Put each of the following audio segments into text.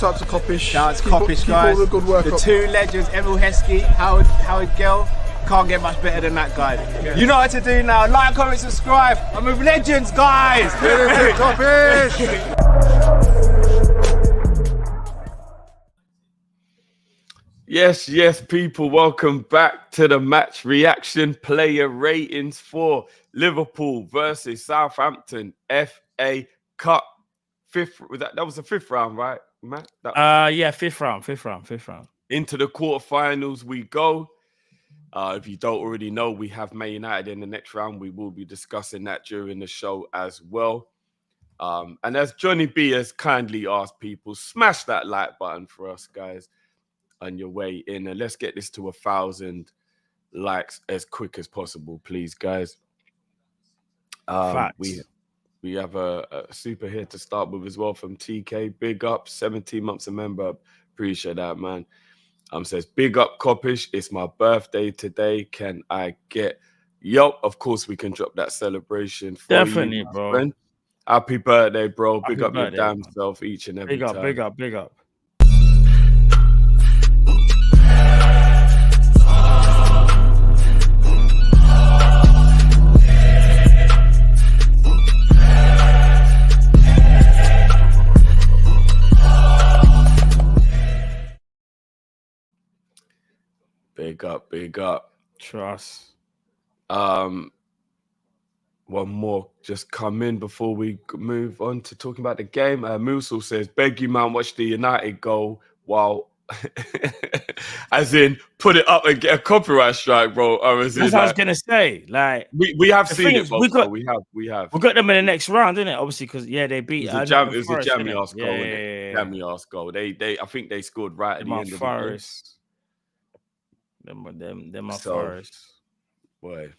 Shout out to Kop-Ish. Shout out to Kop-Ish, guys. Keep all the good work the up. two legends, Emil Heskey, Howard Gill. Can't get much better than that, guys. Yeah. You know what to do now. Like, comment, subscribe. I'm with legends, guys. Kop-Ish. Yes, people. Welcome back to the match reaction player ratings for Liverpool versus Southampton FA Cup. That was the fifth round, right, Matt? Yeah, fifth round. Into the quarterfinals we go. If you don't already know, we have Man United in the next round. We will be discussing that during the show as well. And as Johnny B has kindly asked people, smash that like button for us, guys, on your way in. And let's get this to 1,000 likes as quick as possible, please, guys. We have a super here to start with as well from TK. Big up, 17 months a member. Appreciate that, man. Says, big up, Kop-Ish. It's my birthday today. Can I get... Yo, of course we can drop that celebration for Definitely, you, bro. Friend. Happy birthday, bro. Happy big up birthday, your damn man. self each and every time. Big up. Big up. Trust. One more just come in before we move on to talking about the game. Musil says, beg you, man, watch the United goal while, as in, put it up and get a copyright strike, bro. Or as That's in, what I was gonna say. Like, we have seen it, is, folks. We have. We got them in the next round, didn't it? Obviously, because they beat. It was a jammy ass goal. Yeah. Jammy ass goal. I think they scored right at the end of the game. Them are Forest. Boy.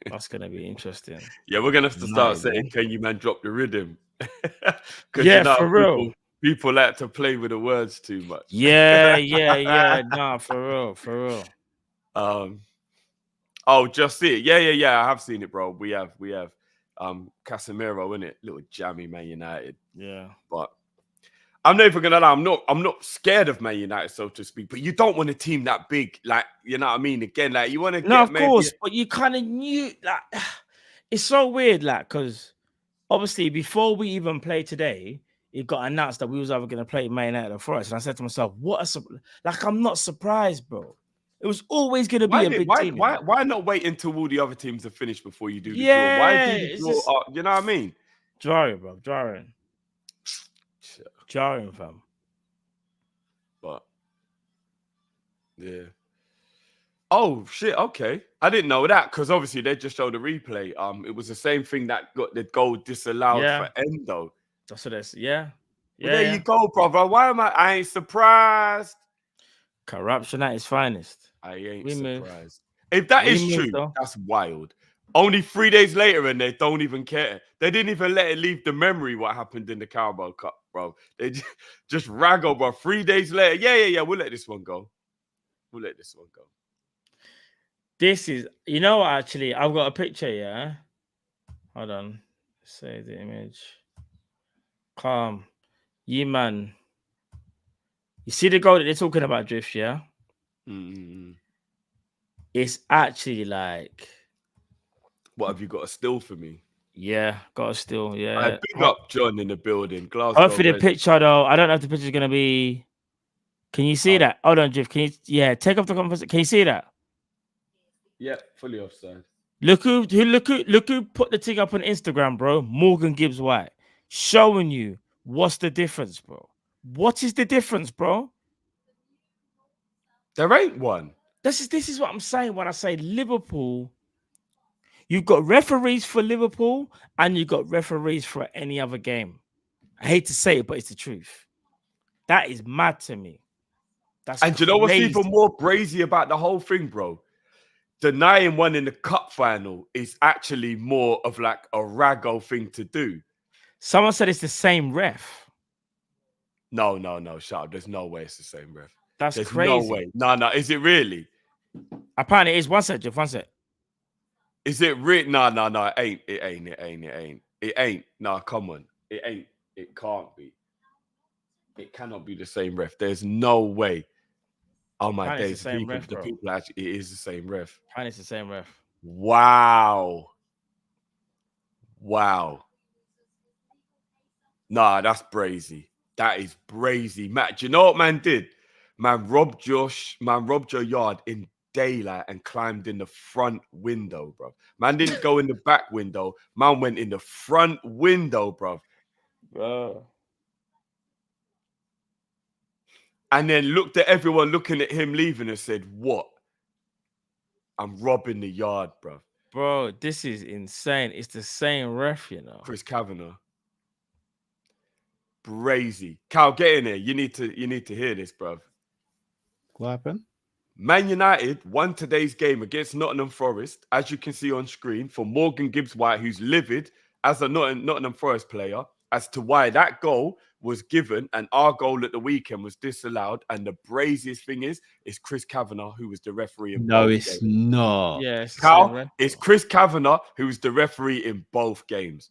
That's gonna be interesting. Yeah, we're gonna have to start saying, "Can you man drop the rhythm?" Yeah, for real. People like to play with the words too much. Yeah. Nah, for real. Oh, just see it. Yeah. I have seen it, bro. We have. Casemiro in it, little jammy Man United. Yeah, but I'm never gonna lie. I'm not scared of Man United, so to speak. But you don't want a team that big, like, you know what I mean. Again, like, you want to. No, of course, but you kind of knew. Like, it's so weird, like, because obviously before we even played today, it got announced that we was either going to play Man United or Forest, and I said to myself, I'm not surprised, bro. It was always going to be a big team. Why not wait until all the other teams are finished before you do the draw? Why do the draw? You know what I mean? Jarring, fam. But yeah. Oh shit! Okay, I didn't know that because obviously they just showed a replay. It was the same thing that got the goal disallowed for Endo. That's what that's. Yeah. Well, there you go, brother. Why am I ain't surprised. Corruption at its finest. I ain't surprised. If that is true, that's wild. Only 3 days later, and they don't even care. They didn't even let it leave the memory what happened in the Carabao Cup, bro. They just rag over 3 days later. Yeah. We'll let this one go. This is, you know, actually, I've got a picture, yeah? Hold on. Save the image. Calm. You, man. You see the goal that they're talking about, Drift, yeah? Mm-hmm. It's actually like... What, have you got a still for me? Yeah, got a still, yeah. I big up John in the building. Glasgow. Hopefully the picture, though, I don't know if the picture's going to be... Can you see that? Hold on, Drift. Can you... Yeah, take off the conference. Can you see that? Yeah, fully offside. Look who put the thing up on Instagram, bro. Morgan Gibbs White. Showing you what's the difference, bro. What is the difference, bro? There ain't one. This is what I'm saying when I say Liverpool. You've got referees for Liverpool and you've got referees for any other game. I hate to say it, but it's the truth. That is mad to me. That's and crazy. You know what's even more brazy about the whole thing, bro? Denying one in the cup final is actually more of like a raggo thing to do. Someone said it's the same ref. No. Shut up. There's no way it's the same ref. There's crazy. No way. No. Is it really? Apparently, it is. One sec, Jeff. One sec. Is it real? No. It ain't. It ain't. No, come on. It It can't be. It cannot be the same ref. There's no way. Oh my Apparently days, it's the same ref, the bro. people actually, it is the same ref. Apparently it's the same ref. Wow. Nah, that's brazy. That is brazy. Matt, do you know what man did? Man robbed your yard in daylight and climbed in the front window, bro. Man didn't go in the back window. Man went in the front window, bro. Bro. And then looked at everyone looking at him leaving and said, what? I'm robbing the yard, bro. Bro, this is insane. It's the same ref, you know. Chris Kavanagh. Brazy. Cal, get in here. You need to hear this, bro. What happened? Man United won today's game against Nottingham Forest, as you can see on screen, for Morgan Gibbs-White, who's livid as a Nottingham Forest player, as to why that goal was given and our goal at the weekend was disallowed. And the braziest thing is Chris Kavanagh, who was the referee in both games. It's not. Yes, Cal, it's Chris Kavanagh, who was the referee in both games.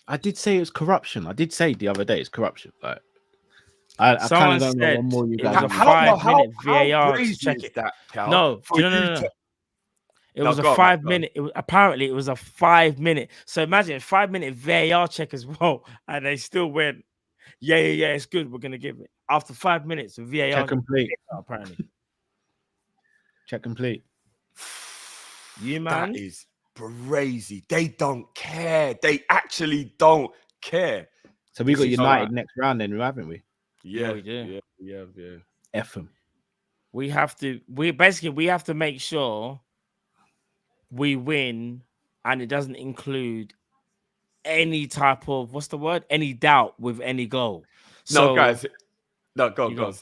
I did say it was corruption. I did say the other day it's corruption. Like, I Someone don't know said what more you it guys was a have. 5-minute VAR to crazy check is it. that, Cal? No, For no. you It No, was go a on, 5-minute. Apparently, it was a 5-minute. So imagine a 5-minute VAR check as well, and they still went, yeah, it's good. We're gonna give it after 5 minutes of VAR. Check complete. Apparently, Check complete. you man. That is crazy. They don't care. They actually don't care. So we got This is United alright. next round, then, haven't we? Yeah, we do. Yeah. F them. We have to make sure we win, and it doesn't include any type of any doubt with any goal. So, No, guys. No, go. Go.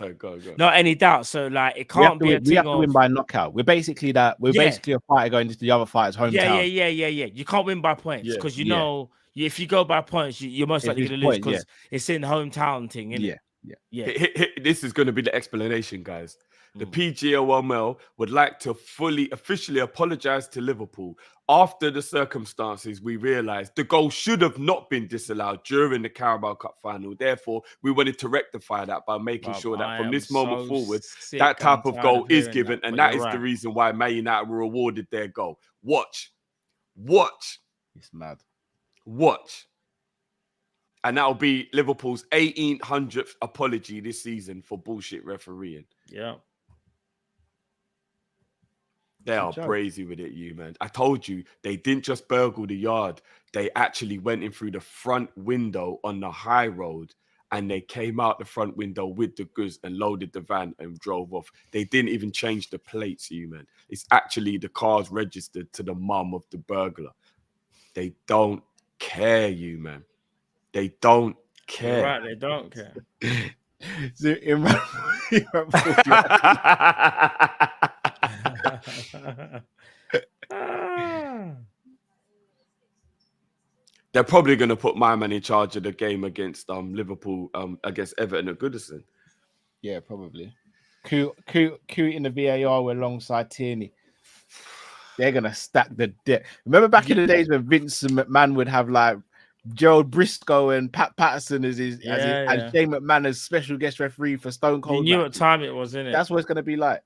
not any doubt. So like it We have can't to, be a win, we thing have to of win by knockout. We're basically basically a fighter going into the other fighter's hometown. yeah. You can't win by points because you know if you go by points, you're most likely going to lose because it's in hometown thing, innit? Yeah. This is going to be the explanation, guys. The PGMOL would like to officially apologize to Liverpool. After the circumstances, we realized the goal should have not been disallowed during the Carabao Cup final. Therefore, we wanted to rectify that by making sure that from this moment forward, that type of goal is given. And that is the reason why Man United were awarded their goal. Watch. It's mad. Watch. And that'll be Liverpool's 1800th apology this season for bullshit refereeing. Yeah. They are crazy with it, man. I told you, they didn't just burgle the yard. They actually went in through the front window on the high road, and they came out the front window with the goods and loaded the van and drove off. They didn't even change the plates, man. It's actually the cars registered to the mum of the burglar. They don't care, man. They don't care. You're right, they don't care. So They're probably going to put my man in charge of the game against Liverpool, against Everton at Goodison. Yeah, probably. Q in the VAR alongside Tierney. They're gonna stack the deck. Remember back in the days when Vincent McMahon would have like Gerald Briscoe and Pat Patterson as and Shane McMahon as special guest referee for Stone Cold. You knew what time it was, innit? That's what it's gonna be like.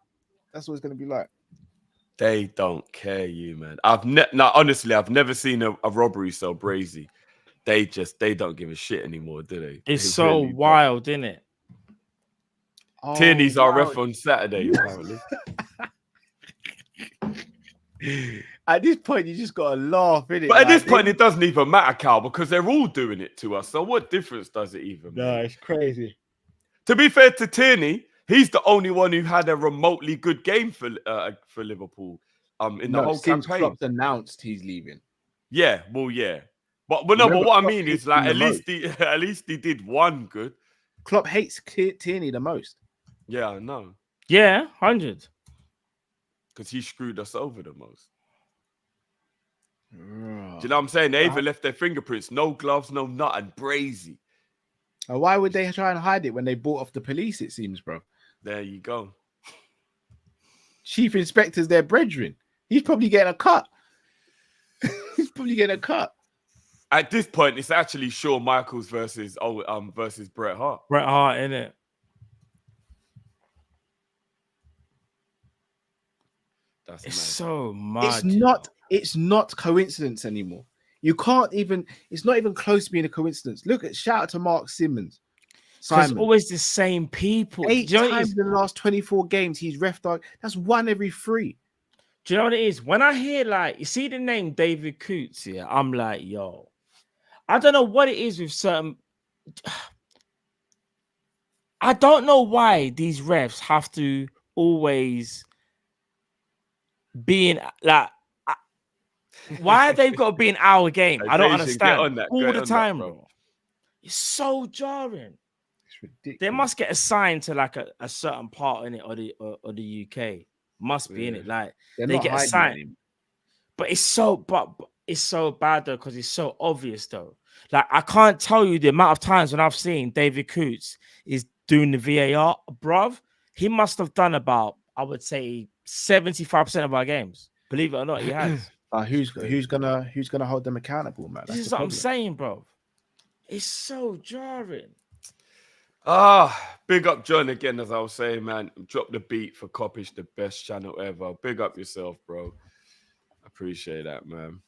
They don't care, man. Honestly, I've never seen a robbery so brazy. They don't give a shit anymore, do they? It's so really wild, isn't it? Tierney's our ref on Saturday, apparently. At this point, you just gotta laugh, innit? But at this point, it doesn't even matter, Cal, because they're all doing it to us. So what difference does it even make? No, it's crazy. To be fair to Tierney, he's the only one who had a remotely good game for Liverpool in the whole campaign. Klopp's announced he's leaving. Yeah, well, yeah. But what I mean is, like, at least he did one good. Klopp hates Tierney the most. Yeah, I know. Yeah, 100. Because he screwed us over the most. Do you know what I'm saying? They even left their fingerprints. No gloves, no nut, and brazy. Why would they try and hide it when they bought off the police, it seems, bro? There you go. Chief Inspector's their brethren. He's probably getting a cut. He's probably getting a cut. At this point, it's actually Shawn Michaels versus Bret Hart. Bret Hart, innit? That's It's mad. so mad. It's not coincidence anymore. You can't even. It's not even close to being a coincidence. Look at shout out to Mark Simmons. It's Simon. always the same people. 8 Do you know what it times is? in the last 24 games he's ref dog. That's 1 every 3. Do you know what it is? When I hear you see the name David Coots, yeah, I'm like, yo, I don't know what it is with certain. I don't know why these refs have to always be in why they've got to be in our game. I don't understand. All the time, bro. It's so jarring. It's ridiculous. They must get assigned to a certain part in it or the UK. Must be in it. They get assigned. But it's so it's so bad though, because it's so obvious though. I can't tell you the amount of times when I've seen David Coots is doing the VAR, bruv. He must have done about, I would say, 75% of our games. Believe it or not, he has. Who's gonna hold them accountable, man? This is what I'm saying, bro. It's so jarring. Big up John again, as I was saying, man. Drop the beat for Kop-Ish, the best channel ever. Big up yourself, bro. Appreciate that, man.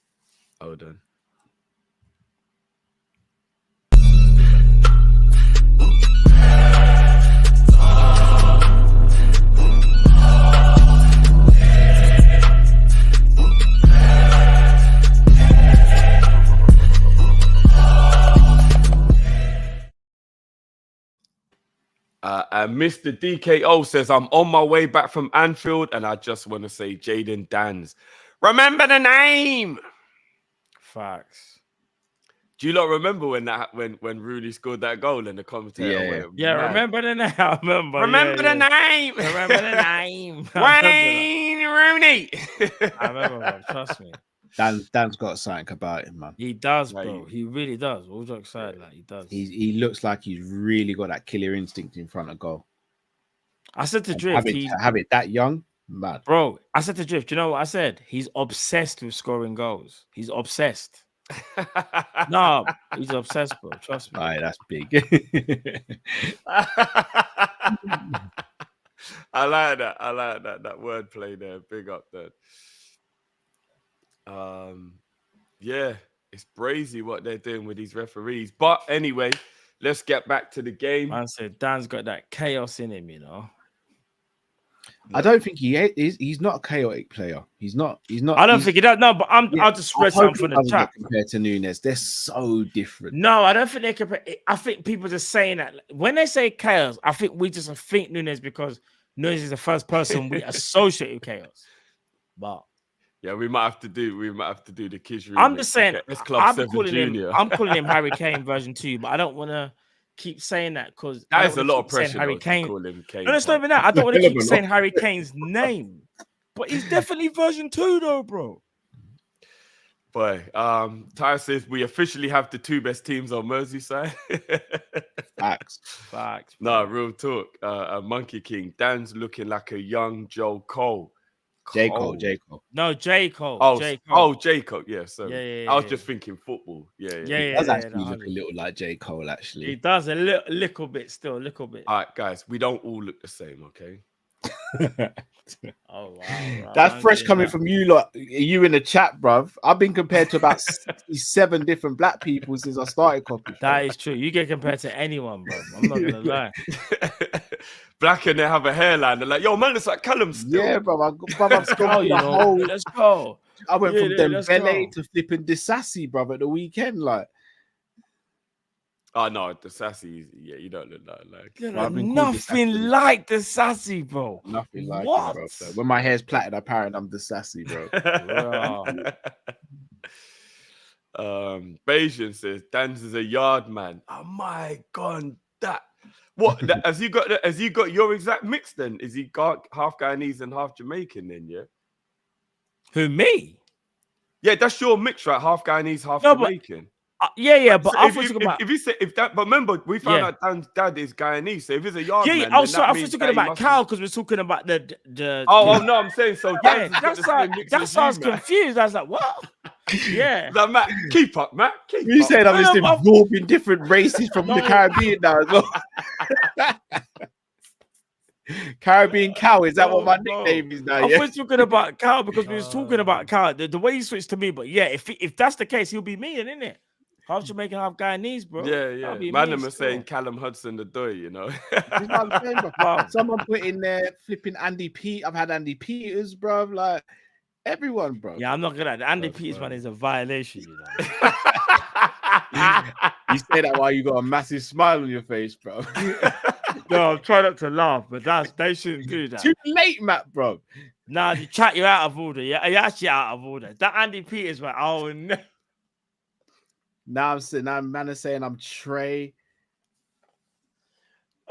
Hold on. And Mr. DKO says, I'm on my way back from Anfield, and I just want to say Jaden Danns. Remember the name. Facts. Do you lot remember when Rooney scored that goal and the commentator went, yeah, remember the name? I remember. Remember the name. Remember the name. Wayne Rooney. I remember, bro. Trust me. Dan's got something about him, man. He does, bro. He really does. All jokes aside, he does. He looks like he's really got that killer instinct in front of goal. I said to Drift, have it that young, mad. Bro, I said to Drift, you know what I said? He's obsessed with scoring goals. He's obsessed. No, he's obsessed, bro. Trust me. All right, that's big. I like that. I like that wordplay there. Big up there. Yeah, it's crazy what they're doing with these referees. But anyway, let's get back to the game. Man said Dan's got that chaos in him, you know. I don't think he is. He's not a chaotic player. He's not. I don't think he does. No, but I'll just read something from the chat. Compared to Nunes, they're so different. No, I don't think they compare. I think people just saying that when they say chaos, I think we just think Nunes because Nunes is the first person we associate with chaos. But yeah, we might have to do the kids. I'm just saying, I'm calling him Harry Kane version 2, but I don't want to keep saying that because that is a lot of pressure. Harry Kane. Call him Kane. No, it's not even that. I don't want to keep saying Harry Kane's name, but he's definitely version 2 though, bro. Boy, Ty says we officially have the 2 best teams on Merseyside. Facts. No, real talk. Monkey King Dan's looking like a young Joe Cole. J. Cole. No, J. Cole. J. Cole. Yeah, sorry. I was just thinking football. He does actually look a little like J. Cole, actually. He does a little bit still, a little bit. All right, guys, we don't all look the same, okay? Oh, wow. That's fresh coming from you lot. You in the chat, bruv. I've been compared to about 67 different black people since I started Kopish. That is true. You get compared to anyone, bro. I'm not going to lie. Black and they have a hairline. They're like, yo, man, it's like Callum still. Yeah, bro. Let's go. Let's go. I went from Dembele to flipping Disassi, bro, at the weekend. Like, oh no, the sassy. Yeah, you don't look like. Nothing like the sassy, bro. Nothing like what? It, bro. So when my hair's plaited, apparently I'm the sassy, bro. Bayesian says Dan's is a yard man. Oh my god, that. What has he got your exact mix then? Is he got half Guyanese and half Jamaican then? Yeah. Who, me? Yeah, that's your mix, right? Half Guyanese, half Jamaican. Yeah, but So I if, was if, talking about. if he said if that, but remember we found Yeah. out Dan's dad is Guyanese. So if he's a yard Yeah, man, I then was that talking means that about he Cal must because we're talking about the. Oh no, I'm saying so. Yeah, Dan's has got the same mix that's as why I you, was man. confused. I was like, what? Yeah. Like, Matt, keep up, Matt. Keep You up. said I'm just No, no, absorbing different races from the No. Caribbean now as well. Caribbean cow, is that what my No. nickname is now? I Yeah. was talking about Cal because we was talking about Cal. The way he switched to me, but yeah, if that's the case, he'll be me, isn't it? Half Jamaican, half Guyanese, bro. Yeah. That'll be Man, me them are still. saying Callum Hudson the doy, you know. This is what I'm saying, bro. Wow. Someone put in there flipping Andy Pete. I've had Andy Peters, bro. Like everyone, bro. Yeah, I'm not gonna. The Andy That's Peters one funny. is a violation, you know. You say that while you got a massive smile on your face, bro. No, I'm trying not to laugh, but they shouldn't do that. Too late, Matt, bro. Nah, you chat, you're out of order. Yeah, you're actually out of order. That Andy Peters one, oh no. Now man is saying I'm Trey.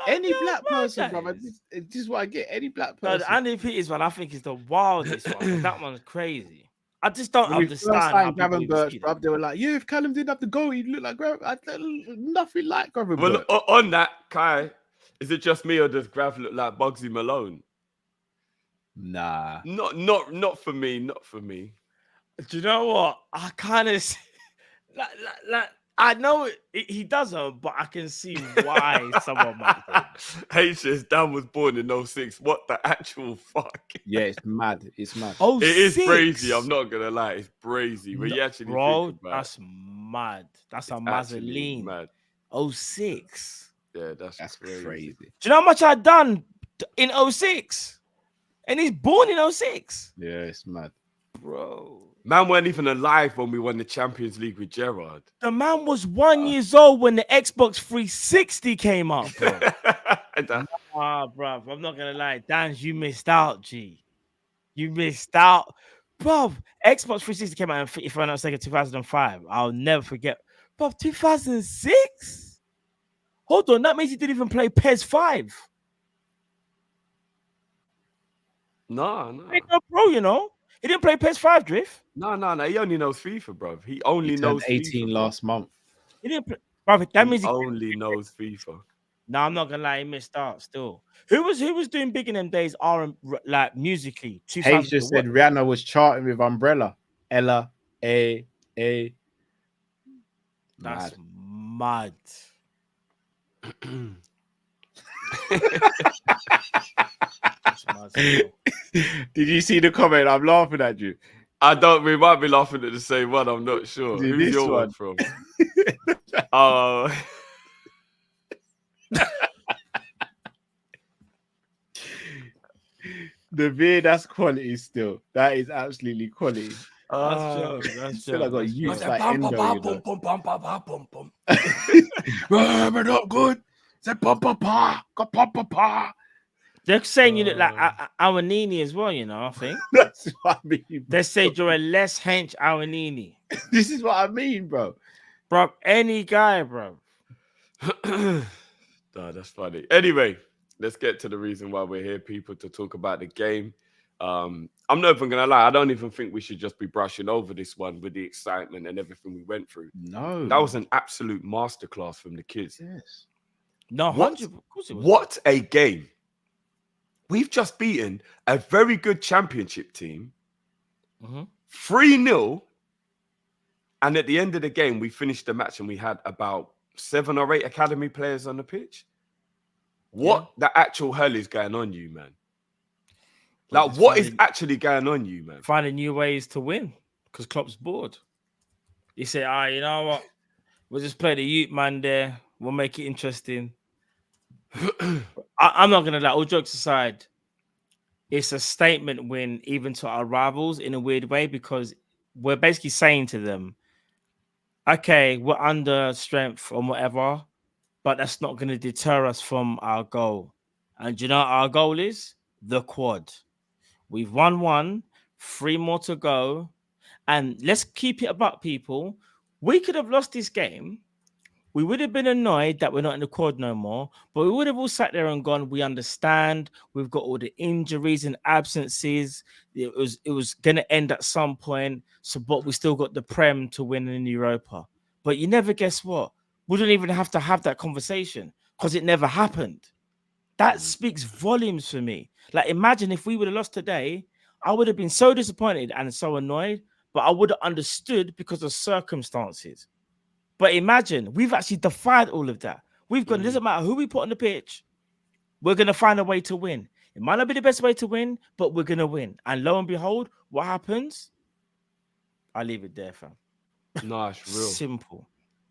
Any black person, brother. This is what I get. Any black No, person. the Andy Peters one, I think is the wildest one. 'Cause that one's crazy. I just don't When we first understand. How signed people even Gravenberch, see bro, that. they were like, "Yeah, if Callum didn't have to go, he'd look like nothing like Gravenberch." Well, on that, Kai, is it just me or does Grav look like Bugsy Malone? Nah. Not for me. Not for me. Do you know what? I kind of like I know he doesn't, but I can see why someone might think. H says Dan was born in 06. What the actual fuck? Yeah, it's mad. It's mad. Oh, It is crazy. I'm not gonna lie. It's crazy. When you actually bro, think about that's mad. That's a it, it's actually Mazzoline. mad. 06. Yeah, that's crazy. Do you know how much I done in 06? And he's born in 06. Yeah, it's mad. Bro. Man weren't even alive when we won the Champions League with Gerrard. The man was 1 year old when the Xbox 360 came out, bro. Bro, I'm not gonna lie. Danns, you missed out, G. You missed out. Bro, Xbox 360 came out if I'm not mistaken, 2005. I'll never forget. Bro, 2006? Hold on, that means he didn't even play PES 5. No. Ain't no pro, you know. He didn't play PES 5, Drift. No. He only knows FIFA, bro. He only knows 18 FIFA, last month. He didn't play. Bro, that means he only knows FIFA. No, I'm not gonna lie, he missed out still. Who was doing big in them days? Like musically. Hayes just said Rihanna was charting with Umbrella. Ella, A. That's mad. That's mad still. Did you see the comment? I'm laughing at you. We might be laughing at the same one. I'm not sure. Dude, Who's this your one one. from? Oh. The beer, that's quality still. That is absolutely quality. That's Still, I got that's used joke. like Endo, you know. But up good. Say pa. They're saying you look like Awanini as well, you know, I think. That's what I mean. They said you're a less hench Awanini. This is what I mean, bro. Bro, any guy, bro. No, that's funny. Anyway, let's get to the reason why we're here, people, to talk about the game. I'm not even gonna lie, I don't even think we should just be brushing over this one with the excitement and everything we went through. No. That was an absolute masterclass from the kids. Yes. No, What? 100. Of course it was. What a game. We've just beaten a very good championship team, 3-0. And at the end of the game, we finished the match and we had about 7 or 8 academy players on the pitch. What the actual hell is going on, you, man? Like, what is actually going on, you, man? Finding new ways to win because Klopp's bored. He said, you know what? We'll just play the youth man there. We'll make it interesting. I'm not going to lie. All jokes aside, it's a statement win even to our rivals in a weird way because we're basically saying to them, okay, we're under strength or whatever, but that's not going to deter us from our goal. And you know what our goal is? The quad. We've won 1, 3 more to go. And let's keep it about people. We could have lost this game. We would have been annoyed that we're not in the quad no more, but we would have all sat there and gone, we understand. We've got all the injuries and absences. It was going to end at some point. So, but we still got the Prem to win in Europa. But you never guess what? We don't even have to have that conversation because it never happened. That speaks volumes for me. Like, imagine if we would have lost today, I would have been so disappointed and so annoyed, but I would have understood because of circumstances. But imagine we've actually defied all of that. We've gone, it doesn't matter who we put on the pitch, we're going to find a way to win. It might not be the best way to win, but we're going to win. And lo and behold, what happens? I leave it there, fam. Nice, real simple.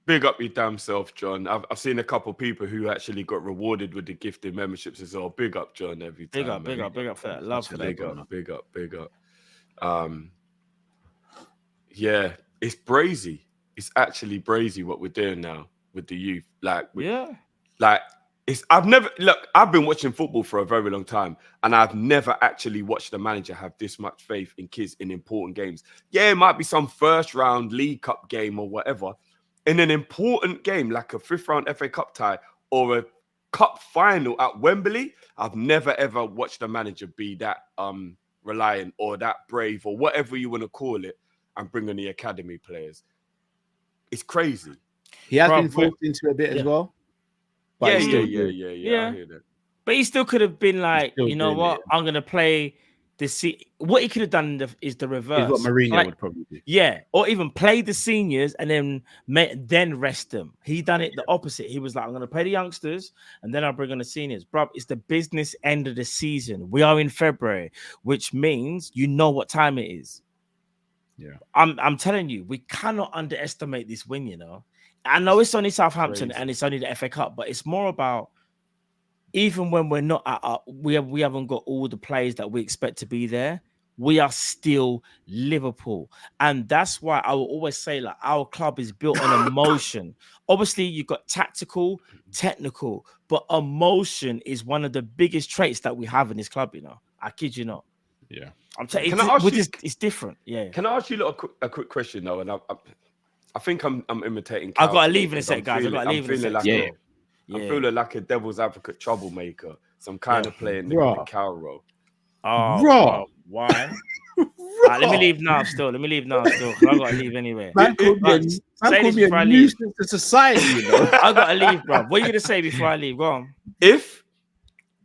Big up your damn self, John. I've seen a couple of people who actually got rewarded with the gifted memberships as well. Big up, John, every time. Big up for that. Love for that. Big up. Yeah, it's brazy. It's actually brazy what we're doing now with the youth. I've been watching football for a very long time, and I've never actually watched a manager have this much faith in kids in important games. Yeah, it might be some first round League Cup game or whatever. In an important game like a 5th round FA Cup tie or a cup final at Wembley, I've never ever watched a manager be that reliant or that brave or whatever you want to call it and bring on the academy players. It's crazy. He has been forced into a bit as well. But Yeah. I hear that. But he still could have been like, you know what? It. I'm going to play the what he could have done is the reverse. Is what Mourinho would probably do. Yeah, or even play the seniors and then rest them. He done it the opposite. He was like, I'm going to play the youngsters and then I'll bring on the seniors. Bro, it's the business end of the season. We are in February, which means you know what time it is. Yeah, I'm telling you, we cannot underestimate this win. You know, I know it's only Southampton and it's only the FA Cup, but it's more about even when we're not at we haven't got all the players that we expect to be there. We are still Liverpool, and that's why I will always say like our club is built on emotion. Obviously, you've got tactical, technical, but emotion is one of the biggest traits that we have in this club. You know, I kid you not. Yeah. I'm telling you, it's different. Yeah. Can I ask you a quick question though? And I think I'm imitating. I've got to leave in a sec, guys. I've got to leave in a sec. I'm feeling like a devil's advocate troublemaker. So I'm kind of playing the cow role. Oh, bro. Why? Right, let me leave now still. I've got to leave anyway. Man called me a nuisance to society, you know? I've got to leave, bro. What are you going to say before I leave? Go on. If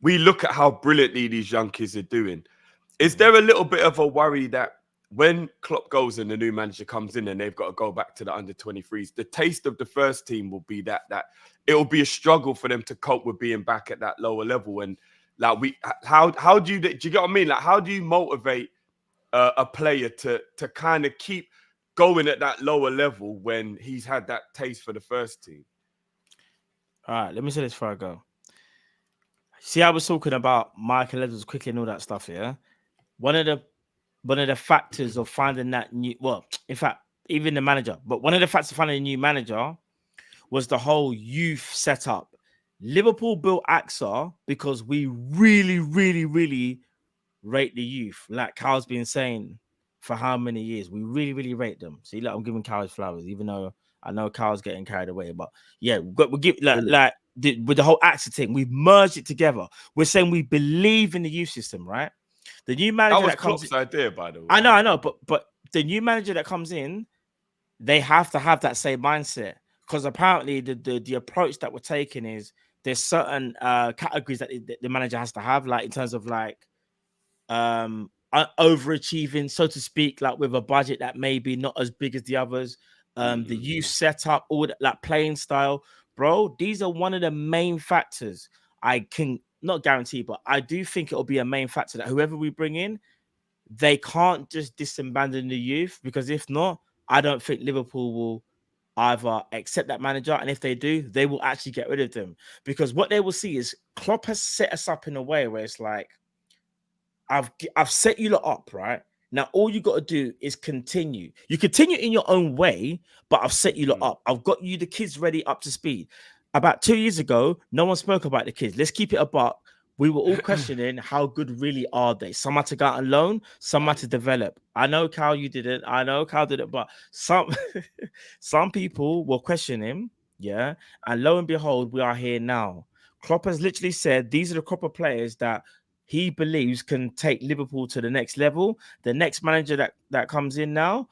we look at how brilliantly these young kids are doing, is there a little bit of a worry that when Klopp goes and the new manager comes in and they've got to go back to the under-23s, the taste of the first team will be that it will be a struggle for them to cope with being back at that lower level? And like how do you get what I mean? Like, how do you motivate a player to kind of keep going at that lower level when he's had that taste for the first team? All right, let me say this before I go. See, I was talking about Michael Edwards quickly and all that stuff, yeah? One of the factors of finding that new, well, in fact, even the manager, but one of the factors of finding a new manager was the whole youth setup. Liverpool built AXA because we really, really, really rate the youth. Like Carl's been saying for how many years, we really, really rate them. See, like I'm giving Carl his flowers, even though I know Carl's getting carried away. But yeah, we give with the whole AXA thing, we've merged it together. We're saying we believe in the youth system, right? The new manager that comes Klopp's idea, by the way. I know, but the new manager that comes in, they have to have that same mindset, because apparently the approach that we're taking is there's certain categories that the manager has to have, like in terms of like overachieving, so to speak, like with a budget that may be not as big as the others. The youth setup, all that, like playing style, bro. These are one of the main factors. I can not guarantee, but I do think it'll be a main factor that whoever we bring in, they can't just disabandon the youth, because if not, I don't think Liverpool will either accept that manager, and if they do, they will actually get rid of them, because what they will see is Klopp has set us up in a way where it's like, I've set you lot up, right? Now all you got to do is continue. You continue in your own way, but I've set you lot up. I've got you the kids ready, up to speed. About 2 years ago, no one spoke about the kids. Let's keep it a buck. We were all questioning how good really are they. Some had to go out on loan, some had to develop. I know, Cal, you didn't. I know Cal did it, but some people were questioning, yeah. And lo and behold, we are here now. Klopp has literally said these are the crop of players that he believes can take Liverpool to the next level. The next manager that comes in now,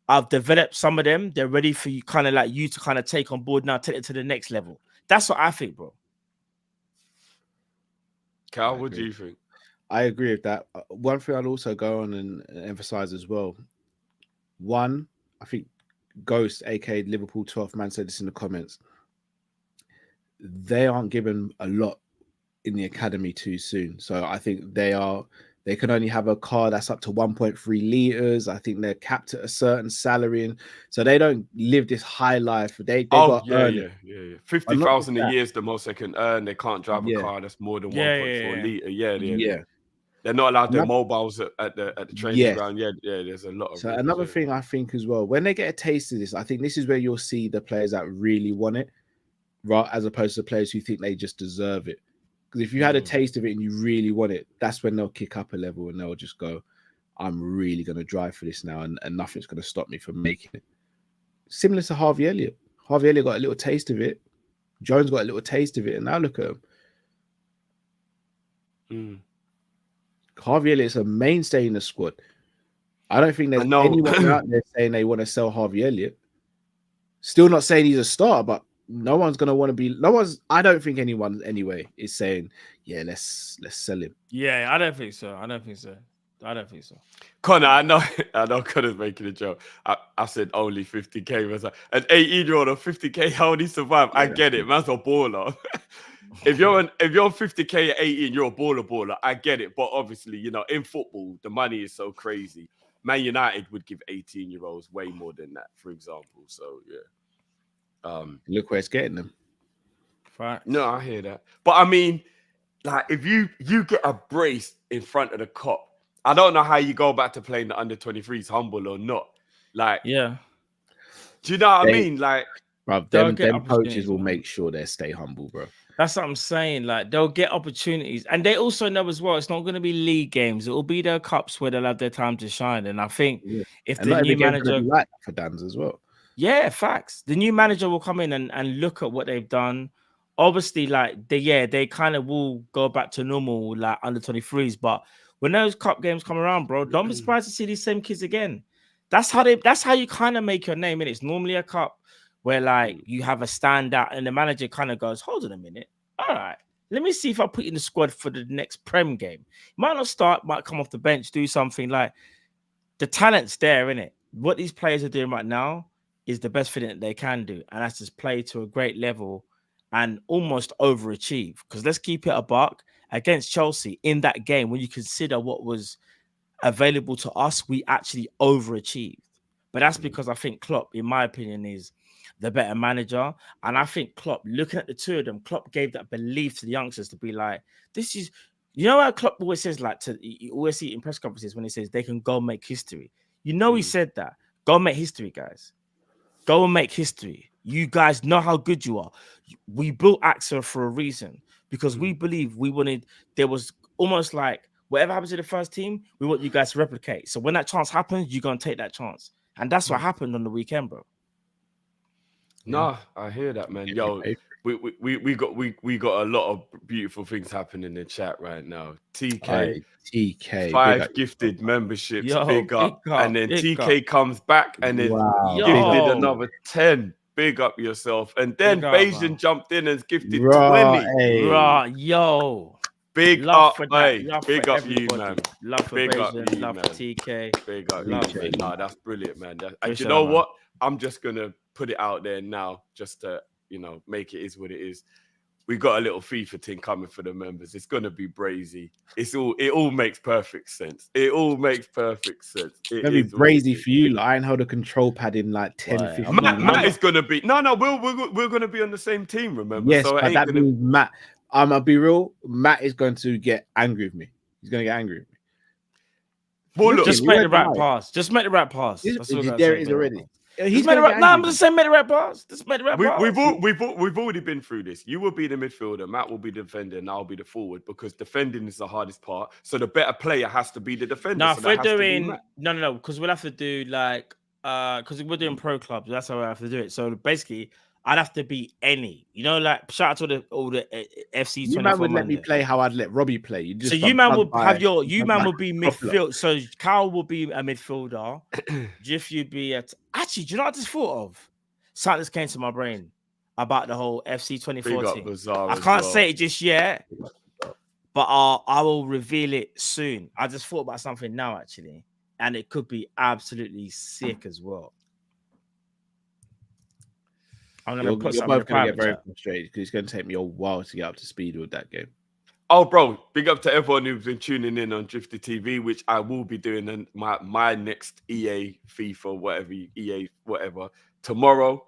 I've developed some of them. They're ready for you, kind of like you to kind of take on board now, take it to the next level. That's what I think, bro. Cal, what do you think? I agree with that. One thing I'll also go on and emphasize as well. One, I think Ghost, aka Liverpool 12th man, said this in the comments. They aren't given a lot in the academy too soon. So I think they can only have a car that's up to 1.3 liters. I think they're capped at a certain salary, and so they don't live this high life. They got yeah. 50,000 a year is the most they can earn. They can't drive a car that's more than 1.4 liter. Yeah. They're not allowed their mobiles at the training ground. Yeah, there's a lot of. So another thing I think as well, when they get a taste of this, I think this is where you'll see the players that really want it, right, as opposed to players who think they just deserve it. Because if you had a taste of it and you really want it, that's when they'll kick up a level and they'll just go, I'm really going to drive for this now, and nothing's going to stop me from making it. Similar to Harvey Elliott. Harvey Elliott got a little taste of it. Jones got a little taste of it, and now look at him. Harvey Elliott's a mainstay in the squad. I don't think there's anyone out there saying they want to sell Harvey Elliott. Still not saying he's a star, but no one's going to want to be. I don't think anyone anyway is saying, yeah, let's sell him. Yeah, I don't think so. Connor, I know Connor's making a joke. I said only 50K. Was like, an 18-year-old on 50K, how would he survive? I get it. Man's a baller. If you're on 50K at 18, you're a baller. I get it. But obviously, in football, the money is so crazy. Man United would give 18-year-olds way more than that, for example. So, yeah. Look where it's getting them. Right. No, I hear that. But I mean, like, if you get a brace in front of the Kop, I don't know how you go back to playing the under-23s, humble or not. Like, yeah. Do you know what I mean? Like, bro, them coaches will make sure they stay humble, bro. That's what I'm saying. Like, they'll get opportunities, and they also know as well it's not going to be league games. It will be their cups where they'll have their time to shine. And I think if the new manager like for Danns as well, facts. The new manager will come in and look at what they've done. Obviously, like they kind of will go back to normal, like under 23s. But when those cup games come around, bro, don't be surprised to see these same kids again. That's how you kind of make your name. And it's normally a cup where like you have a standout and the manager kind of goes, hold on a minute. All right, let me see if I put you in the squad for the next Prem game. Might not start, might come off the bench, do something. Like, the talent's there, innit? What these players are doing right now is the best thing that they can do. And that's just play to a great level and almost overachieve. Because let's keep it a buck. Against Chelsea in that game, when you consider what was available to us, we actually overachieved. But that's because I think Klopp, in my opinion, is the better manager. And I think Klopp, looking at the two of them, Klopp gave that belief to the youngsters to be like, this is, how Klopp always says, like, you always see it in press conferences when he says they can go make history. He said that. Go make history, guys. Go and make history. You guys know how good you are. We built AXA for a reason because we believe there was almost like whatever happens to the first team, we want you guys to replicate. So when that chance happens, you're going to take that chance. And that's what happened on the weekend, bro. No, I hear that, man. Yo, we got a lot of beautiful things happening in the chat right now. TK, 5 gifted memberships, big up. And then TK comes back and then gifted another 10. Big up yourself. And then Bayesian jumped in and gifted 20. Big love up, big up you, man. Love for big Bayesian, up you, love man. for TK. Big up love you, man. No, that's brilliant, man. And Appreciate you know that, what? I'm just gonna put it out there now, just to make it is what it is. We got a little FIFA thing coming for the members. It's gonna be brazy. It all makes perfect sense. It all makes perfect sense. It's gonna be brazy for you. Like, I ain't hold a control pad in like 10, 15. Matt is gonna be we're gonna be on the same team, remember? Yes, so but that means Matt. I'll be real. Matt is going to get angry with me. He's gonna get angry with me. Well, look, just make the right pass. Just make the right pass. There it is already. He's made the right. No, I'm just saying, make the right pass. Just make the right pass. We've already been through this. You will be the midfielder, Matt will be the defender, and I'll be the forward because defending is the hardest part. So the better player has to be the defender. No, so if we're doing no, because we'll have to do like because we're doing pro clubs. That's how we have to do it. So basically, I'd have to be any. You know, like shout out to all the FC 24. You man would let me play how I'd let Robbie play. You just so you man would have your would be Popular. midfield. So Kyle would be a midfielder. Jiff, you'd be actually. Do you know what I just thought of? Something just came to my brain about the whole FC 24 thing. I can't say it just yet, but I will reveal it soon. I just thought about something now actually, and it could be absolutely sick as well. I'm gonna put something. You're both gonna get very frustrated because it's gonna take me a while to get up to speed with that game. Oh, bro, big up to everyone who's been tuning in on Drifter TV, which I will be doing in my next EA, FIFA, whatever, EA, whatever, tomorrow.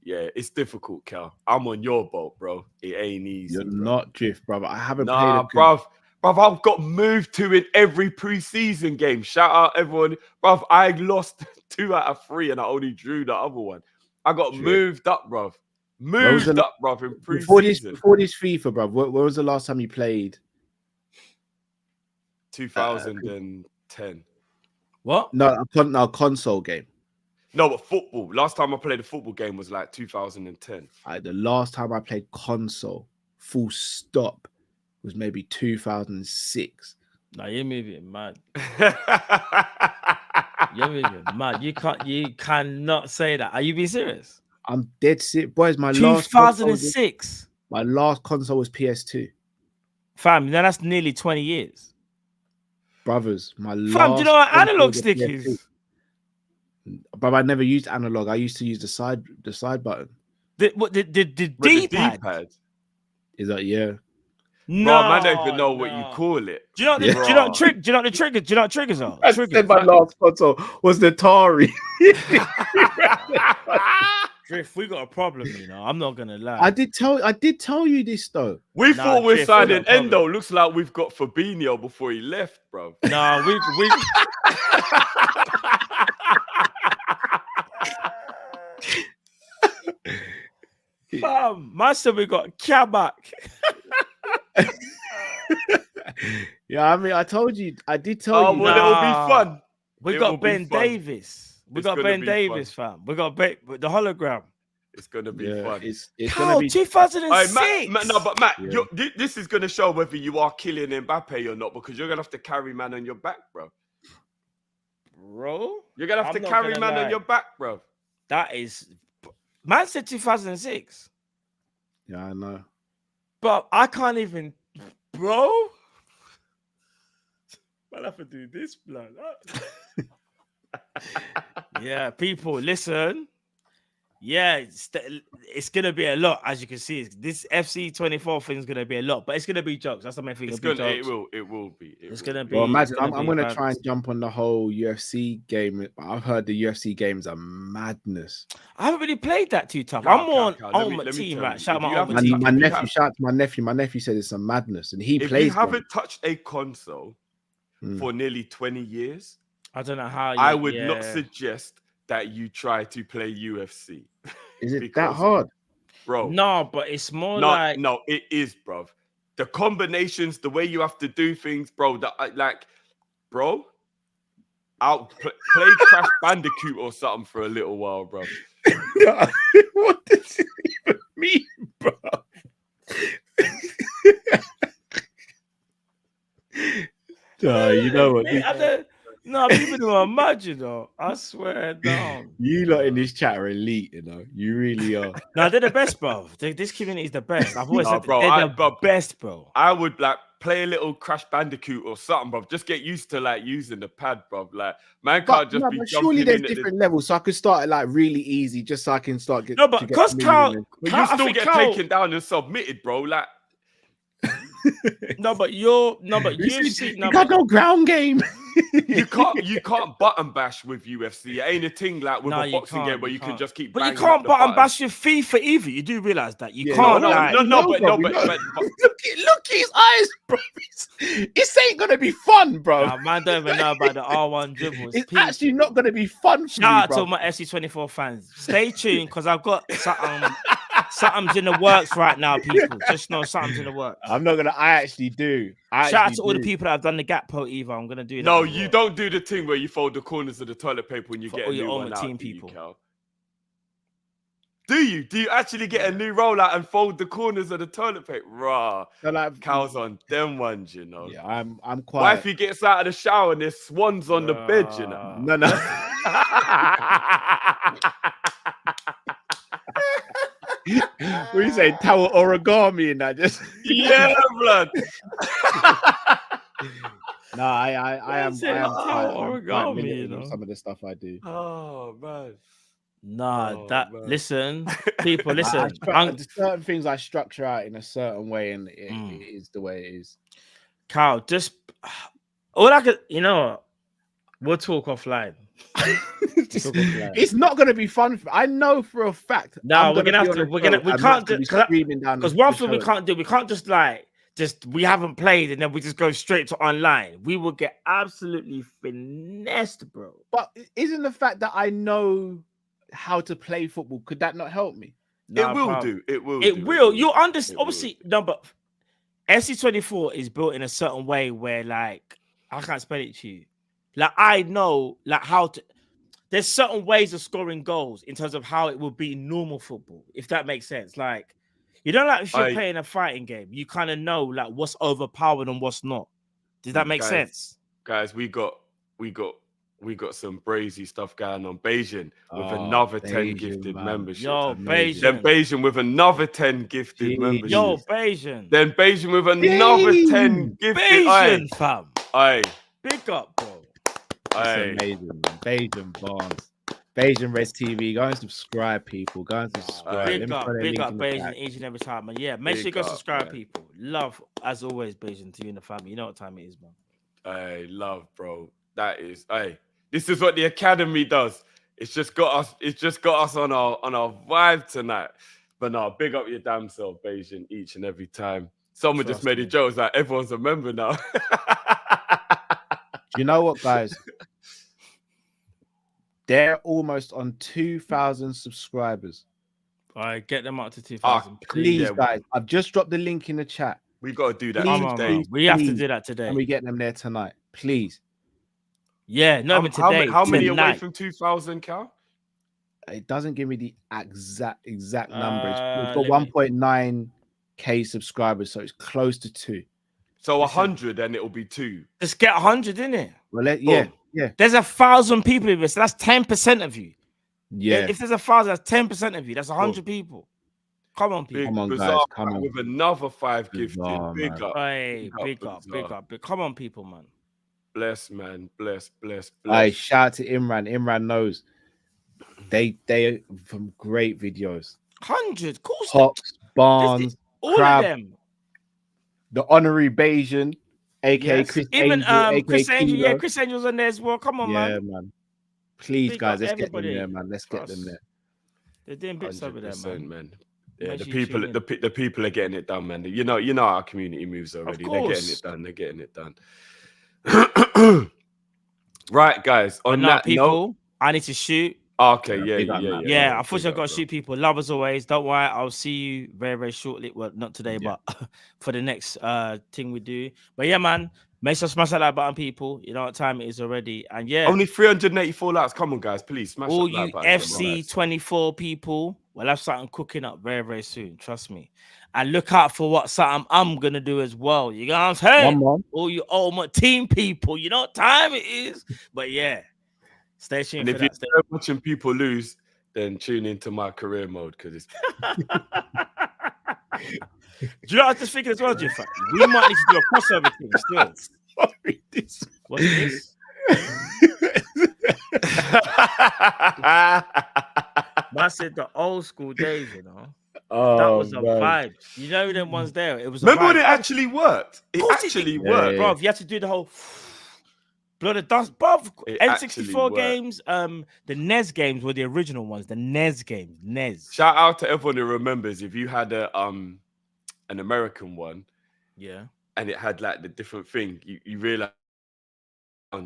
Yeah, it's difficult, Cal. I'm on your boat, bro. It ain't easy. You're not Drift, brother. I haven't played bruv, I've got moved to in every preseason game. Shout out everyone. Bruv, I lost 2 out of 3 and I only drew the other one. I got moved up, bruv. Moved up, bruv, in preseason. Before this FIFA, bruv, where was the last time you played? 2010. What? No, console game. No, but football. Last time I played a football game was like 2010. The last time I played console, full stop, was maybe 2006. Nah, you're moving mad. You're moving mad. You cannot say that. Are you being serious? I'm dead serious, boys. My 2006. My last console was PS2. Fam, now that's nearly 20 years. Brothers, my last. Fam, do you know what analog stick is? But I never used analog. I used to use the side button. The D-pad. Is that No, bro, man, don't even know what you call it. Do you know? Do you know what triggers? Do you know what triggers are? I said my last console was the Atari. Drift, we got a problem, you know. I'm not gonna lie. I did tell you this though. We thought we're signing Endo. Looks like we've got Fabinho before he left, bro. No, we Master, we got Kabak. Yeah, I mean, I did tell you. Well, it'll be fun. We got Ben Davis. We got Ben Davis, fam. We got the hologram. It's gonna be fun. It's gonna be 2006. Right, Matt, this is gonna show whether you are killing Mbappe or not, because you're gonna have to carry man on your back, bro. You're gonna have to carry man on your back, bro. That is, man said 2006. Yeah, I know. But I can't even, bro. I'll have to do this, blood. Yeah, people, listen. Yeah, it's gonna be a lot, as you can see. This FC 24 thing is gonna be a lot, but it's gonna be jokes. That's the main thing. It will be. It's gonna be. Well, imagine I'm gonna try and jump on the whole UFC game. I've heard the UFC games are madness. I haven't really played that too tough. I'm more on Ultimate Team, right? Shout out my team. My nephew, shout out to my nephew. My nephew said it's some madness, and he plays. If you haven't touched a console for nearly 20 years, I don't know how. I would not suggest that you try to play UFC. Is it that hard? Bro. No, but it's more like... No, it is, bro. The combinations, the way you have to do things, bro, I'll play Crash Bandicoot or something for a little while, bro. What does it even mean, bro? You know what? No, people don't imagine though. I swear down. You lot in this chat are elite, you know. You really are. No, they're the best, bro. This community is the best. I've always said they're the best, bro. I would play a little Crash Bandicoot or something, bro. Just get used to using the pad, bro. Man can't just be jumping surely there's in different levels, so I could start it really easy, just so I can start getting. No, but because Carl, you still get taken down and submitted, bro. You got no ground game. You can't button bash with UFC. It ain't a thing like with a boxing game where you can just keep. But you can't button bash with FIFA either. You do realize that you can't. But look his eyes, bro. This ain't gonna be fun, bro. Nah, man, don't even know about the R1 dribbles. It's actually not gonna be fun. Shout out to all my FC24 fans. Stay tuned because I've got something's in the works right now, people. Just know something's in the works. I'm not gonna. I actually do. Shout out to all the people that have done the Gakpo Eva. I'm gonna do that. No, you don't do the thing where you fold the corners of the toilet paper when you get all a new your one out. team people. Do you? Do you actually get a new rollout and fold the corners of the toilet paper? Rah. So like, Cows on them ones, you know. yeah, I'm quite. Wifey gets out of the shower and there's swans on the bed, you know. No. What you say? Tower origami and that just. Yeah, blood. No, I am origami, limited you know. with some of the stuff I do. Oh man. Nah, Oh, that man. Listen, people, listen. There's certain things I structure out in a certain way, and it is the way it is. Carl, just all I could, you know, we'll talk offline. It's not going to be fun. I know for a fact. No, we can't do because one thing we can't do. We can't just we haven't played and then we just go straight to online. We will get absolutely finessed, bro. But isn't the fact that I know how to play football, could that not help me? It will do. It will. It will. You understand? Obviously, no, but SC24 is built in a certain way where, like, I can't spell it to you. Like, I know, like, how to. There's certain ways of scoring goals in terms of how it would be in normal football, if that makes sense. Like, you don't like if you're playing a fighting game, you kind of know like what's overpowered and what's not. Does that make sense? Guys, we got some brazy stuff going on. Beijing with another 10 gifted memberships. Yo, Beijing. Then Beijing with another 10 gifted memberships. Yo, Beijing. Then Beijing with another 10 gifted. Beijing, fam. Aye. Big up, bro. Aye. That's amazing, man. Beijing Barnes. Beijing Red TV. Go and subscribe, people. Go and subscribe. Big up Beijing each and every time, man. Yeah, make sure you go subscribe, man. People. Love, as always, Beijing to you and the family. You know what time it is, man. Hey, love, bro. That is, hey, this is what the academy does. It's just got us on our vibe tonight. But no, big up your damn self, Beijing, each and every time. Someone just made a joke. It's like everyone's a member now. Do you know what, guys? They're almost on 2,000 subscribers. All right, get them up to 2,000. Please, guys. I've just dropped the link in the chat. We've got to do that today. We have to do that today. And we get them there tonight. Please. Yeah, no, but today. How many away from 2,000, Cal? It doesn't give me the exact numbers. We've got 1.9k subscribers, so it's close to 2. So 100, and it'll be 2. Just get 100, innit? Well, yeah. There's 1,000 people in this, so that's 10% of you. Yeah. If there's 1,000, that's 10% of you. That's 100 people. Come on, people. Come on, guys. Come on. With another 5 gifted. Big up. Hey, big up. Come on, people, man. Bless, man. Bless. Hey, shout out to Imran. Imran knows. They are from great videos. 100, course. Pops, Barnes, all Crab, of them. The honorary Bayesian, aka Chris Even Angel, Chris Angel, yeah, Chris Angel's on there as well. Come on, man. Please, big guys, up let's everybody. get them there, man. Let's get them there. They're doing bits over there, man. Yeah, the people are getting it done, man. You know our community moves already. They're getting it done. Right, guys. On that people, note, I need to shoot. Okay, yeah. Unfortunately, I've got to shoot people. Love as always. Don't worry, I'll see you very, very shortly. Well, not today, but for the next thing we do. But yeah, man, make sure to smash that like button, people. You know what time it is already. And yeah, only 384 likes. Come on, guys, please smash all that like button. All you FC24 people, we'll have something cooking up very, very soon. Trust me. And look out for what something I'm gonna do as well. You know what I'm saying? All you ultimate team people, you know what time it is. But yeah. Stay tuned. And if you're watching people lose, then tune into my career mode because it's. Do you know what I was just thinking as well, Jim? We might need to do a crossover thing still. Sorry, what's this? I said the old school days, you know. That was a vibe. You know them ones there. It was. Remember when it actually worked? It actually worked, bro. You had to do the whole. Blood of dust, bruv. N64 games, the NES games were the original ones. The NES games, NES. Shout out to everyone who remembers. If you had an American one, and it had like the different thing, you realize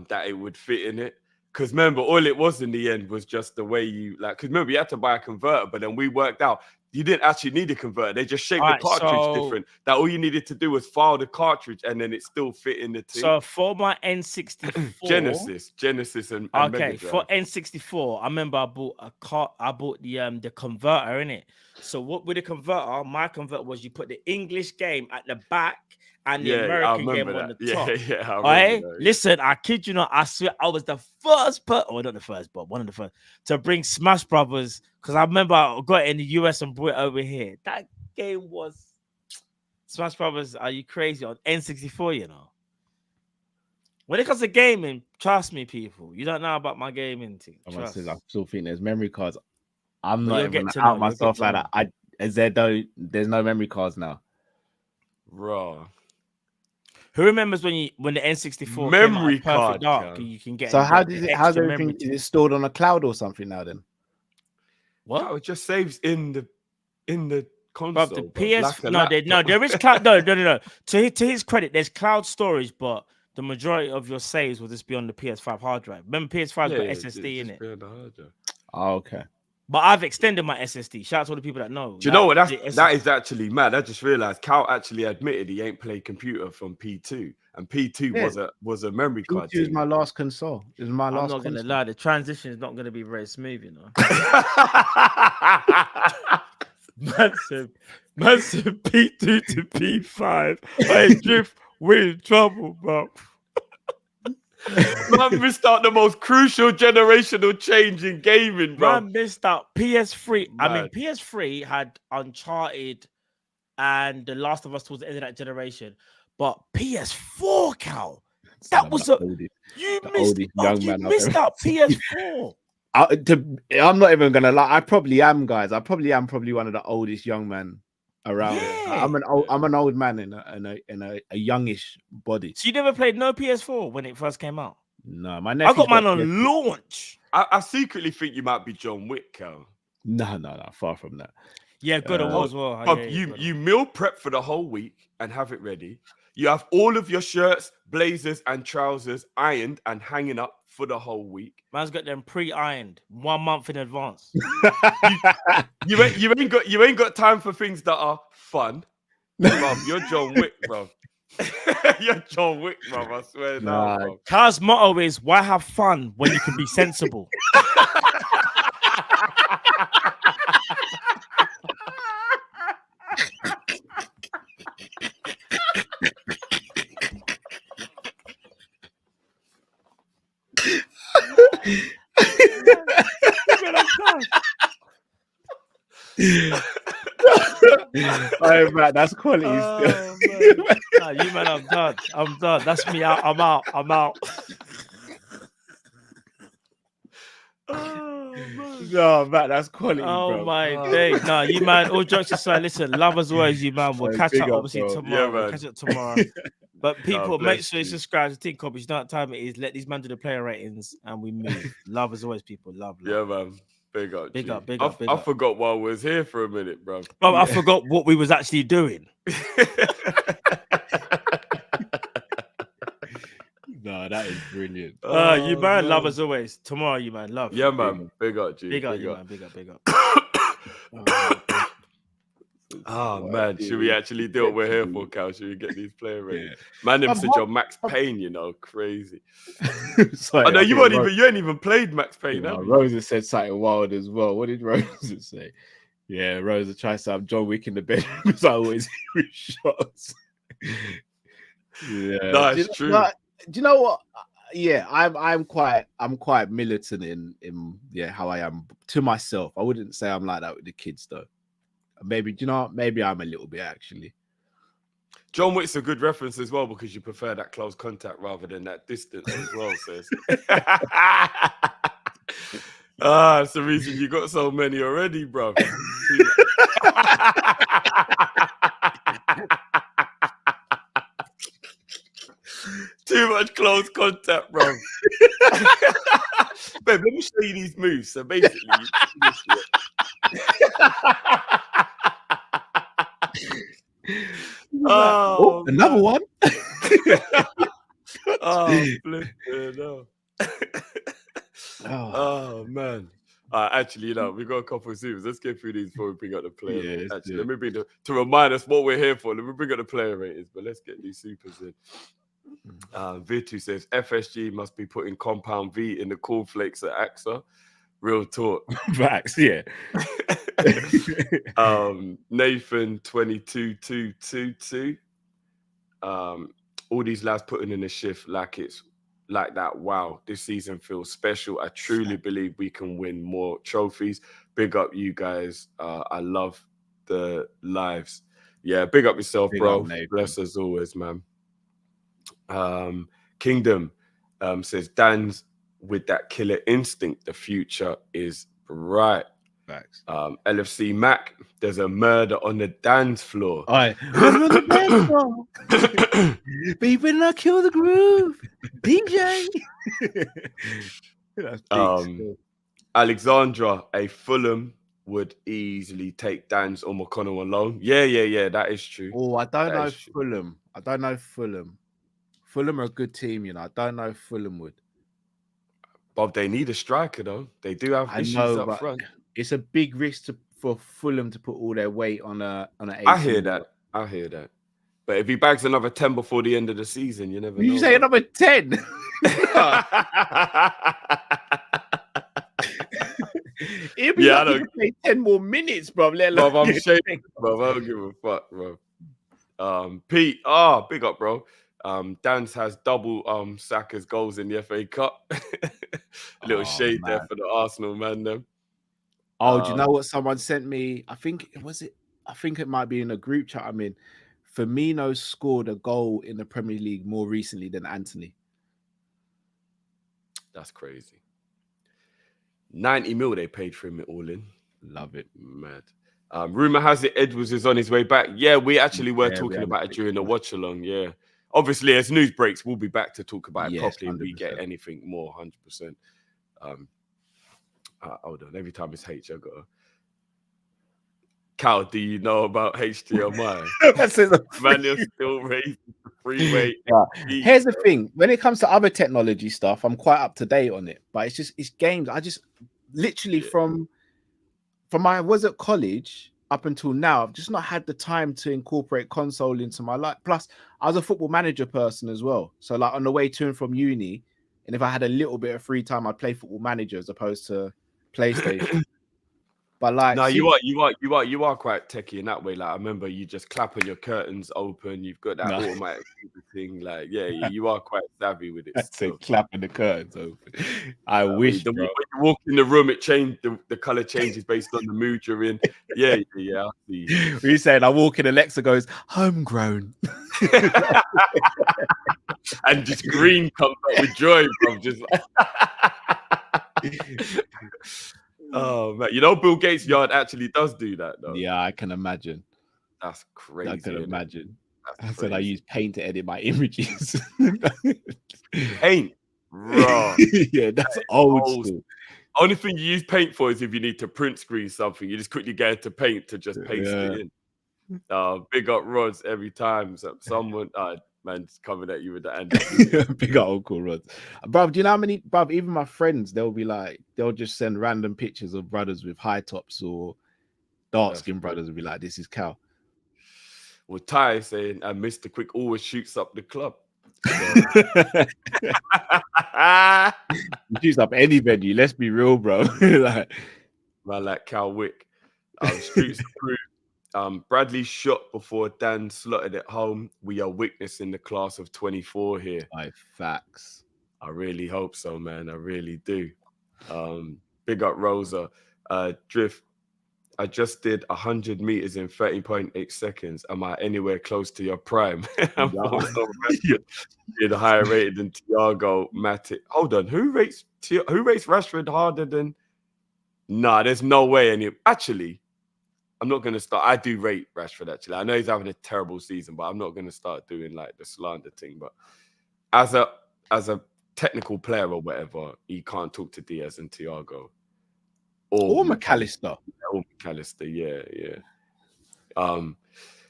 that it would fit in it. Because remember, all it was in the end was just the way you like. Because remember, you had to buy a converter, but then we worked out you didn't actually need a converter. They just shaped Alright, the cartridge so- different. That all you needed to do was file the cartridge, and then it still fit in the thing. So for my N64, Genesis, and okay, Mega for Drive. N64, I remember I bought a car. I bought the converter in it. So what with the converter? My converter was you put the English game at the back and the I American remember game on that. the top. Yeah, I remember Alright, that. listen, I kid you not. I swear I was the first person, or not the first, but one of the first to bring Smash Brothers, because I remember I got it in the US and brought it over here. That game was Smash Brothers. Are you crazy on N64? You know, when it comes to gaming, trust me, people, you don't know about my gaming thing. I Trust. still think there's memory cards. I'm But not you'll even get to out know, you'll myself get to like that. There's no memory cards now. Raw. Who remembers when the N64 Memory came out card, Perfect Dark? Cam. You can get So how's how's everything? Is it stored on a cloud or something now? Then What? No, it just saves in the console. But the bro, PS like a laptop. there is cloud. No. To his credit, there's cloud storage, but the majority of your saves will just be on the PS5 hard drive. Remember, PS5's got SSD in it. oh, okay. But I've extended my SSD. Shout out to all the people that know. Do you know what? the That is actually mad. I just realized Cal actually admitted he ain't played computer from P2, and P2 was a memory card. It was my last console. It was my I'm last. not gonna lie, the transition is not gonna be very smooth, you know. Massive P2 to P5. I drift with trouble, bro. Man missed out the most crucial generational change in gaming, bro. Man missed out PS3. I mean, Mad. PS3 had Uncharted and The Last of Us towards the end of that generation. But PS4, Cal, that was you missed out PS4. I'm not even gonna lie. I probably am, guys. I probably am one of the oldest young men around. Yeah. I'm an old man in a youngish body. So you never played no PS4 when it first came out? No, my nephew. I got mine on launch. I secretly think you might be John Wick, Cal. No, far from that. Yeah, good it was well. Bro, you meal prep for the whole week and have it ready. You have all of your shirts, blazers, and trousers ironed and hanging up for the whole week. Man's got them pre-ironed 1 month in advance. You ain't got time for things that are fun. Bro, you're John Wick, bro. You're John Wick, bro. I swear now, bro. Car's motto is why have fun when you can be sensible. Oh, man, that's quality. Still. Nah, you man, I'm done. That's me out. I'm out. No, man, that's quality. Oh bro. my day. No, you man, all jokes aside, listen, love as always, you man. We'll catch big up up, obviously bro. tomorrow. Yeah, We'll man. catch up tomorrow. But people, bless make sure you you. subscribe to Think Kopish. You know what time it is. Let these men do the player ratings and we move. Love as always, people. Love. Yeah, man. Big up. Big G. up, big up, big I up. forgot why I was here for a minute, bro. Bro, I forgot what we was actually doing. No, that is brilliant. You man, love as always. Tomorrow, you man, love. Yeah, man. Big up, G. Big up, you man. Big up. Oh, man. Should we actually do what we're here for, Cal? Should we get these player ratings? Yeah. Man, them said you're Max Payne, you know, crazy. Sorry, I know you think ain't even played Max Payne, have you? Rosa said something wild as well. What did Rosa say? Yeah, Rosa tries to have John Wick in the bedroom because I always hear his shots. Yeah, No, it's true. Do you know what? Yeah, I'm quite militant in how I am to myself. I wouldn't say I'm like that with the kids though. Maybe maybe I'm a little bit actually. John Wick's a good reference as well because you prefer that close contact rather than that distance as well, sis. That's the reason you got so many already, bro. Too much close contact, bro. Babe, let me show you these moves. So basically, Oh, another one. Oh, no. Oh. Oh man. Actually, you know, we got a couple of supers. Let's get through these before we bring up the player. Yeah, ratings. let's Actually, do let me bring to remind us what we're here for. Let me bring up the player ratings, but let's get these supers in. Virtu says FSG must be putting compound V in the cornflakes at AXA. Real talk. Facts, yeah. Nathan 22222. All these lads putting in a shift like it's like that. Wow, this season feels special. I truly believe we can win more trophies. Big up you guys. I love the lives. Yeah, big up yourself, Big bro. up, Nathan. Bless as always, man. Kingdom says Dan's with that killer instinct. The future is bright. Facts. LFC Mac, there's a murder on the dance floor. Alright. Baby, not kill the groove. DJ. That's big. Alexandra, a Fulham would easily take Dan's or McConnell alone. Yeah, that is true. Oh, I don't That know is true. Fulham. I don't know Fulham. Fulham are a good team, you know. I don't know if Fulham would. Bob, they need a striker though. They do have I issues know, up but front. it's a big risk for Fulham to put all their weight on an 18. I hear that. But if he bags another 10 before the end of the season, you never know. You say number 10? It'd be Yeah, I lucky don't- to play 10 more minutes, bro. Bro, I'm shaking, bro. I don't give a fuck, bro. Pete, big up, bro. Dan's has double Saka's goals in the FA Cup. Little shade there for the Arsenal man, them. Oh, do you know what someone sent me? I think it might be in a group chat I'm in. Firmino scored a goal in the Premier League more recently than Anthony. That's crazy. 90 mil they paid for him all in. Love it. Mad. Rumor has it Edwards is on his way back. Yeah, we actually were Yeah, talking we about had it a during the big watch along. Yeah. Obviously, as news breaks, we'll be back to talk about it Yes, properly and we get 100%. anything more, 100%. Hold on. Every time it's H, I got to... Cal, do you know about HDMI? That's it. Man, you're still raising the freeway. Here's the thing: when it comes to other technology stuff, I'm quite up to date on it. But it's games. I just literally from my was at college up until now, I've just not had the time to incorporate console into my life. Plus, I was a football manager person as well. So like on the way to and from uni, and if I had a little bit of free time, I'd play football manager as opposed to PlayStation. But like, no, you are quite techie in that way. Like I remember you just clapping your curtains open. You've got that automatic thing. Like, yeah, you are quite savvy with it. That's it, clapping the curtains open. I wish. When you walk in the room, it changed. The color changes based on the mood you're in. Yeah. I see. We saying I walk in, Alexa goes homegrown, and just green comes up with joy, bro. Just like... Oh man, you know Bill Gates' yard actually does do that though. Yeah, I can imagine. That's crazy. I can imagine. I said I use paint to edit my images. Paint, bro. Yeah, that's old school. Only thing you use paint for is if you need to print screen something. You just quickly get into paint to just paste it in. Big up Rods every time. So someone, man's coming at you with the end. Big up uncle Rods. Bruv, do you know how many, bruv, even my friends, they'll just send random pictures of brothers with high tops or dark skinned brothers and be like, this is Cal. Well, Ty saying, and Mr. Quick always shoots up the club. He shoots up any venue, let's be real, bro. like Cal Wick. Streets approved. Bradley shot before Dan slotted it home. We are witnessing the class of 24 here. Facts. I really hope so, man. I really do. Big up Rosa. Drift. I just did 100 meters in 30.8 seconds. Am I anywhere close to your prime? I'm did higher rated than Thiago Matic. Hold on. Who rates Rashford harder than? Nah, there's no way. Actually, I'm not going to start. I do rate Rashford, actually. I know he's having a terrible season, but I'm not going to start doing like the slander thing. But as a technical player or whatever, he can't talk to Diaz and Thiago. Or McAllister. Or McAllister, yeah.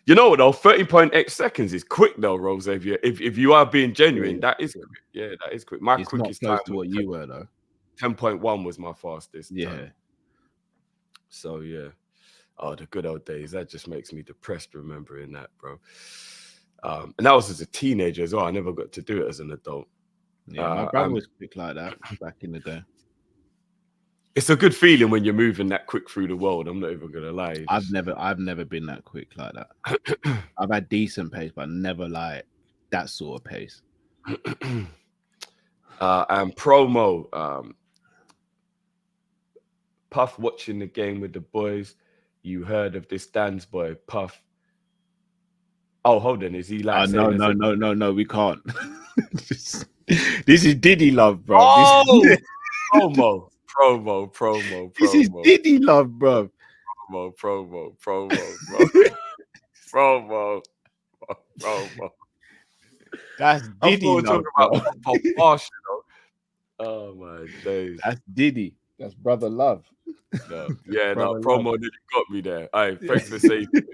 You know what though? 30.8 seconds is quick though, Rose. If you are being genuine, that is quick. Yeah, that is quick. My it's quickest not close time to what you were though. 10.1 was my fastest. Yeah. Time. So yeah. Oh, the good old days. That just makes me depressed remembering that, bro. And that was as a teenager as well. I never got to do it as an adult. Yeah, my brother was quick like that back in the day. It's a good feeling when you're moving that quick through the world. I'm not even gonna lie. I've never been that quick like that. I've had decent pace, but never like that sort of pace. And promo. Puff watching the game with the boys. You heard of this Danns boy, Puff. Oh, hold on. Is he like no, we can't. This is Diddy love, bro. Oh, promo. This is Diddy love, bro. Promo. That's Diddy love, bro. Oh my days. That's Diddy. That's brother love. No. Yeah, no, promo nearly got me there. All right, thanks for saying that.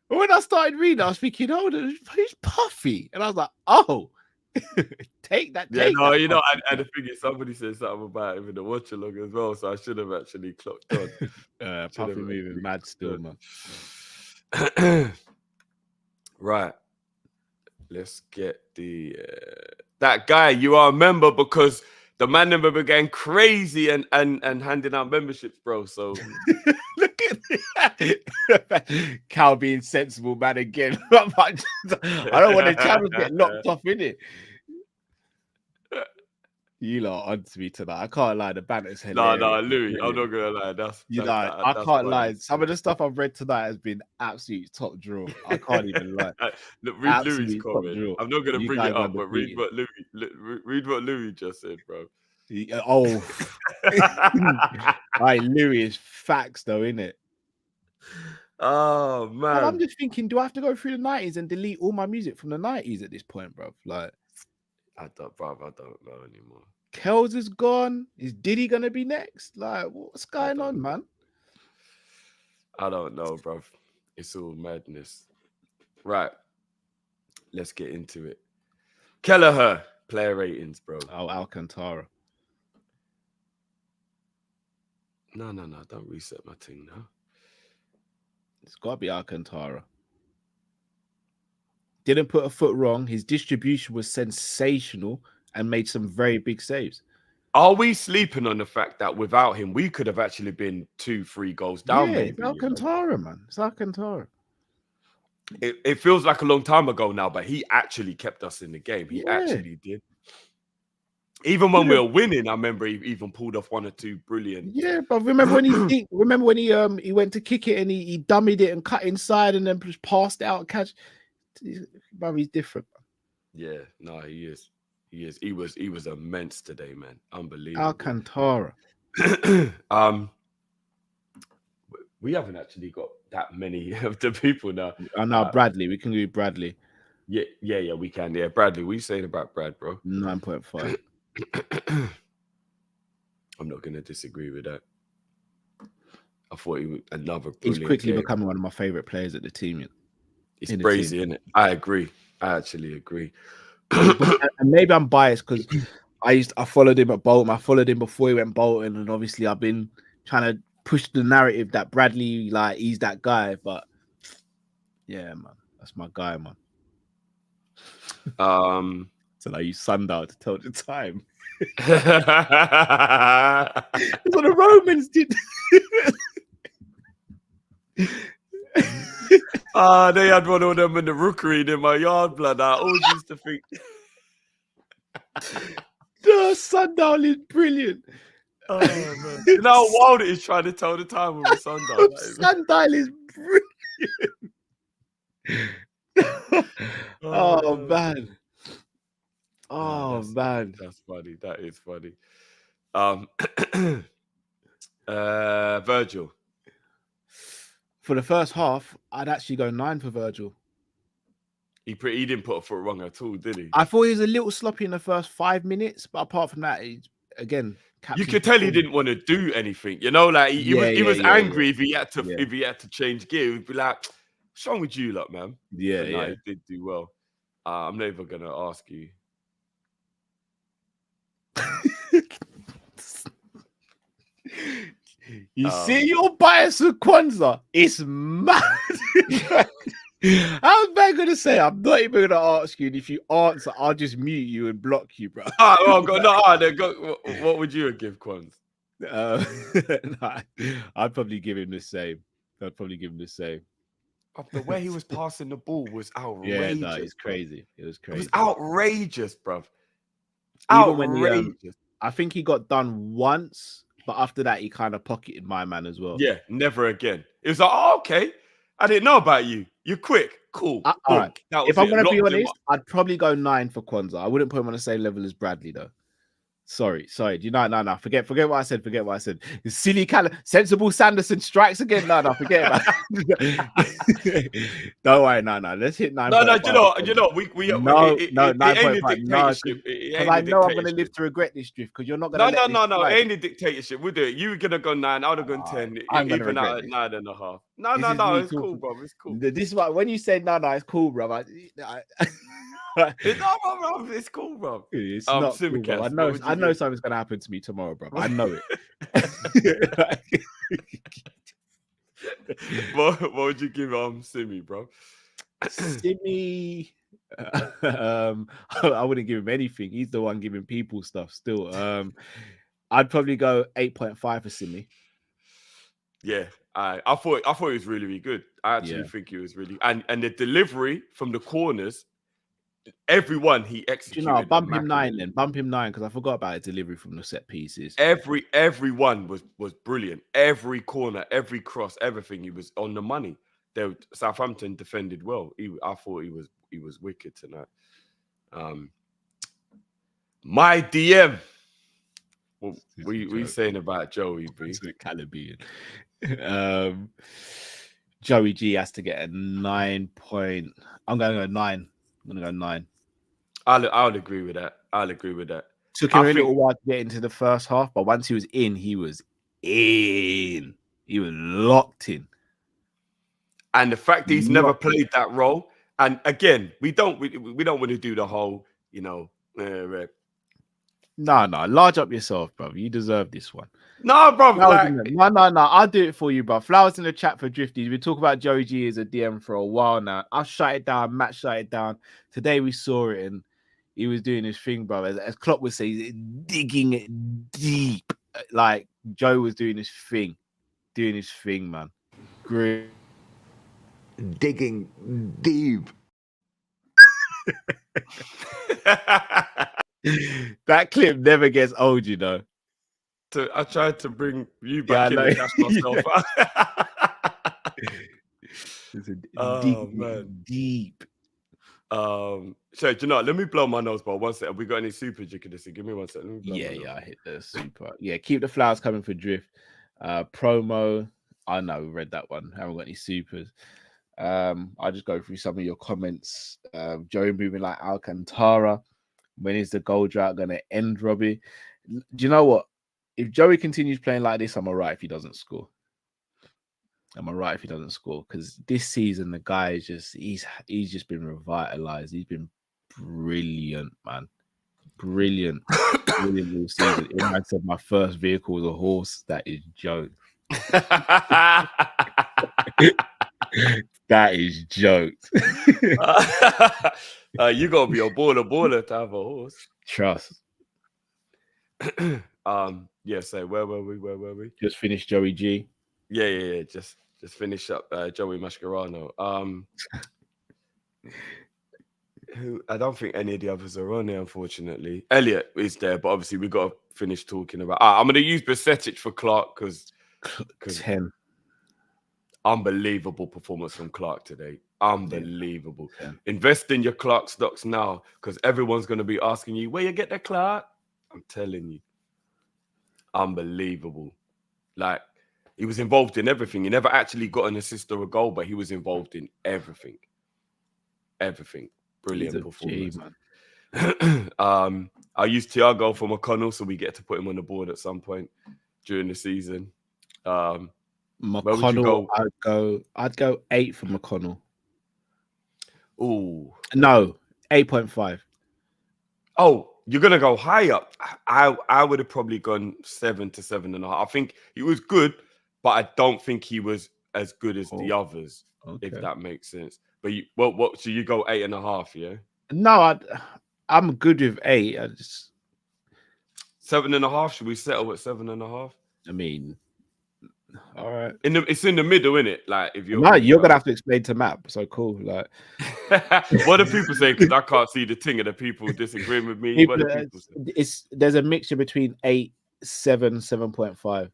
When I started reading, I was thinking, oh, who's Puffy? And I was like, oh, take that. Yeah, no, you know, and the thing is, somebody said something about him in the watch along as well, so I should have actually clocked on. Puffy moving mad still, man. Right. Let's get that guy. You are a member because the man never began crazy and handing out memberships, bro. So look at that. Cal being sensible, man, again. I don't want the channel to get locked off, innit? You lot are onto me tonight. I can't lie, the banter's hilarious. No, Louis, I'm not gonna lie. I can't lie. Some of the stuff I've read tonight has been absolute top draw. I can't even lie. Look, read Louis' comment. I'm not gonna bring it up, but read what Louis just said, bro. Oh, right, Louis is facts though, innit? Oh man, and I'm just thinking, do I have to go through the 90s and delete all my music from the 90s at this point, bro? Like, I don't know anymore. Kells is gone. Is Diddy gonna be next? Like, what's going on, man? I don't know, bro. It's all madness. Right, let's get into it. Kelleher player ratings, bro. Oh, Alcantara. No, don't reset my thing now. It's got to be Alcantara. Didn't put a foot wrong. His distribution was sensational and made some very big saves. Are we sleeping on the fact that without him, we could have actually been 2-3 goals down? Yeah, maybe, it's Alcantara, man. It's Alcantara. It feels like a long time ago now, but he actually kept us in the game. He actually did. Even when we were winning, I remember he even pulled off 1 or 2 brilliant. Yeah, but remember when he went to kick it and he dummied it and cut inside and then just passed it out, catch. But he's different. Yeah, no, he is. He was immense today, man. Unbelievable. Alcantara. We haven't actually got that many of the people now. And now Bradley, we can do Bradley. Yeah, we can. Yeah, Bradley, what are you saying about Brad, bro? 9.5. I'm not going to disagree with that. I thought he was another brilliant He's quickly game. becoming one of my favorite players at the team. It's crazy, isn't it? I agree. I actually agree. And maybe I'm biased because I followed him at Bolton. I followed him before he went Bolton, and obviously I've been trying to push the narrative that Bradley, like, he's that guy. But yeah, man, that's my guy, man. So now you sundial to tell the time. That's what the Romans did. They had one of them in the rookery in my yard, blood. I always used to think. The sundial is brilliant. Oh man! You know how wild it is trying to tell the time with a sundial. Sundial is brilliant. Oh man. Oh man. That's funny. That is funny. Virgil. For the first half, I'd actually go 9 for Virgil. He didn't put a foot wrong at all, did he? I thought he was a little sloppy in the first 5 minutes, but apart from that, you could tell he didn't want to do anything. You know, like he was angry if he had to change gear. He'd be like, "What's wrong with you, lot, man?" Yeah, but no, he did do well. I'm never gonna ask you. You see your bias with Quansah? It's mad. How's man gonna say? I'm not even gonna ask you, and if you answer, I'll just mute you and block you, bro. What would you give Quans? Nah, I'd probably give him the same. The way he was passing the ball was outrageous. Yeah, no, it's crazy. It was crazy. It was outrageous, bruv. Even when I think he got done once, but after that, he kind of pocketed my man as well. Yeah, never again. It was like, oh, okay. I didn't know about you. You're quick. Cool. All right. If I'm going to be honest, I'd probably go 9 for Quansah. I wouldn't put him on the same level as Bradley, though. Sorry. Do you know? No. Forget what I said. Silly sensible Sanderson strikes again. No. Forget about it. Don't worry. No. Let's hit 9. No. You know. We 9.5. No, because I know I'm going to live to regret this drift. Because you're not going to. No. It ain't a dictatorship. We'll do it. You're going to go 9. I would have gone 10. Even out at 9.5. No. It's cool, bro. It's cool. This is why when you say no, it's cool, bro. It's cool, bro. It's not cool, bro. I know something's gonna happen to me tomorrow, bro. I know it. What would you give Simi, bro? Simi, I wouldn't give him anything. He's the one giving people stuff still. I'd probably go 8.5 for Simi. Yeah, I thought he was really, really good. I actually think he was really and the delivery from the corners. Everyone he executed. Bump him 9 then. Bump him 9 because I forgot about his delivery from the set pieces. Everyone was brilliant. Every corner, every cross, everything. He was on the money. Southampton defended well. I thought he was wicked tonight. My DM. What you saying about Joey? Caribbean. Joey G has to get a 9 point. I'm going to go 9. I'm going to go 9. I'll agree with that. Took him a little while to get into the first half, but once he was in, he was in. He was locked in. And the fact he's never played that role, and again, we don't want to do the whole, No, large up yourself, bro. You deserve this one. No, bro. No. I'll do it for you, bro. Flowers in the chat for Drifties. We talk about Joey G as a DM for a while now. I shut it down. Matt shut it down. Today we saw it, and he was doing his thing, bro. As Klopp would say, digging it deep. Like Joe was doing his thing, man. Great. Digging deep. That clip never gets old, you know. So I tried to bring you back in and catch myself. Deep. So you know, let me blow my nose, bro. 1 second. Have we got any supers you can see? Give me 1 second. I hit the super. Yeah, keep the flowers coming for Drift. Promo. I know we read that one. Haven't got any supers. I'll just go through some of your comments. Joey moving like Alcantara. When is the goal drought going to end, Robbie? Do you know what? If Joey continues playing like this, I'm all right if he doesn't score. Because this season, the guy is he's just been revitalized. He's been brilliant, man. Brilliant all season. I said my first vehicle was a horse. That is joke. That is jokes. You gotta be a baller to have a horse. Trust. So where were we? Just finished Joey G. Yeah. Just finish up Joey Mascherano. Who I don't think any of the others are on there, unfortunately. Elliott is there, but obviously we got to finish talking about. I'm going to use Besetic for Clark because 10. Unbelievable performance from Clark today. Unbelievable. Yeah. Invest in your Clark stocks now because everyone's going to be asking you where you get the Clark. I'm telling you. Unbelievable. Like, he was involved in everything. He never actually got an assist or a goal, but he was involved in everything. Everything. Brilliant performance. I used Thiago for McConnell, so we get to put him on the board at some point during the season. McConnell, I'd go 8 for McConnell. Ooh. No, 8.5. Oh, you're gonna go high up. I would have probably gone 7 to 7.5. I think he was good, but I don't think he was as good as the others, if that makes sense. But what? So you go 8.5, yeah? No, I'm good with 8. I just 7.5. Should we settle at 7.5? I mean, all right. It's in the middle, isn't it? Like if you're you're gonna have to explain to Map. So cool. Like, what do people say? Because I can't see the thing of the people disagreeing with me. What do people say? There's a mixture between 8, 7, 7.5.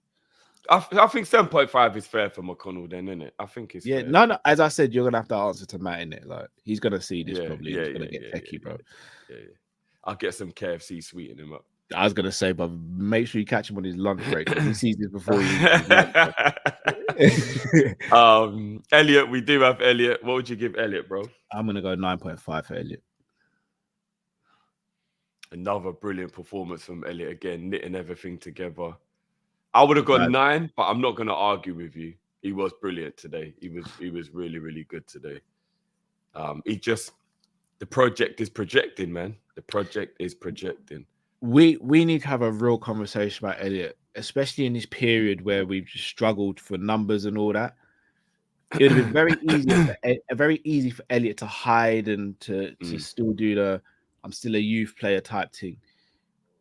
I think 7.5 is fair for McConnell, then, isn't it? I think it's fair. No. As I said, you're gonna have to answer to Matt in it. Like, he's gonna see this probably. He's gonna get techie, bro. Yeah. I'll get some KFC sweeten him up. I was gonna say, but make sure you catch him on his lunch break. He sees this before he. Elliot, we do have Elliot. What would you give Elliot, bro? I'm gonna go 9.5 for Elliot. Another brilliant performance from Elliot again, knitting everything together. I would have gone 9, but I'm not gonna argue with you. He was brilliant today. He was really, really good today. The project is projecting, man. The project is projecting. We need to have a real conversation about Elliot, especially in this period where we've just struggled for numbers and all that. It would have been very easy for Elliot to hide and to still do the I'm still a youth player type thing.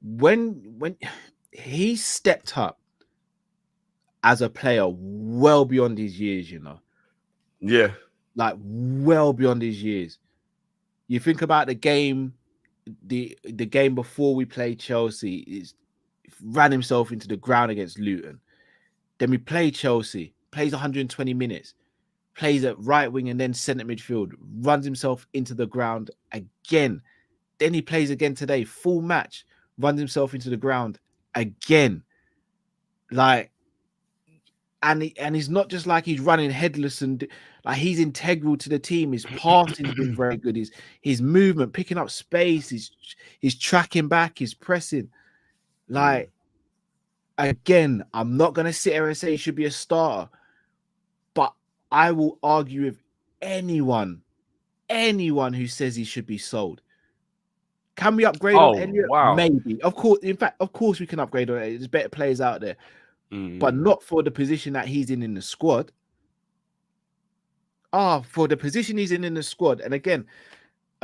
When he stepped up as a player well beyond his years, you know. Yeah. Like well beyond his years. You think about the game, the game before we played Chelsea, is ran himself into the ground against Luton. Then we play Chelsea, plays 120 minutes, plays at right wing and then centre midfield, runs himself into the ground again. Then he plays again today, full match, runs himself into the ground again. Like, and he's not just like he's running headless and like he's integral to the team. His passing's been very good. His movement, picking up space, he's tracking back, he's pressing. Like, again, I'm not gonna sit here and say he should be a starter, but I will argue with anyone who says he should be sold. Can we upgrade on Elliot? Wow. Maybe. Of course we can upgrade on it. There's better players out there. But not for the position that he's in the squad. For the position he's in the squad. And again,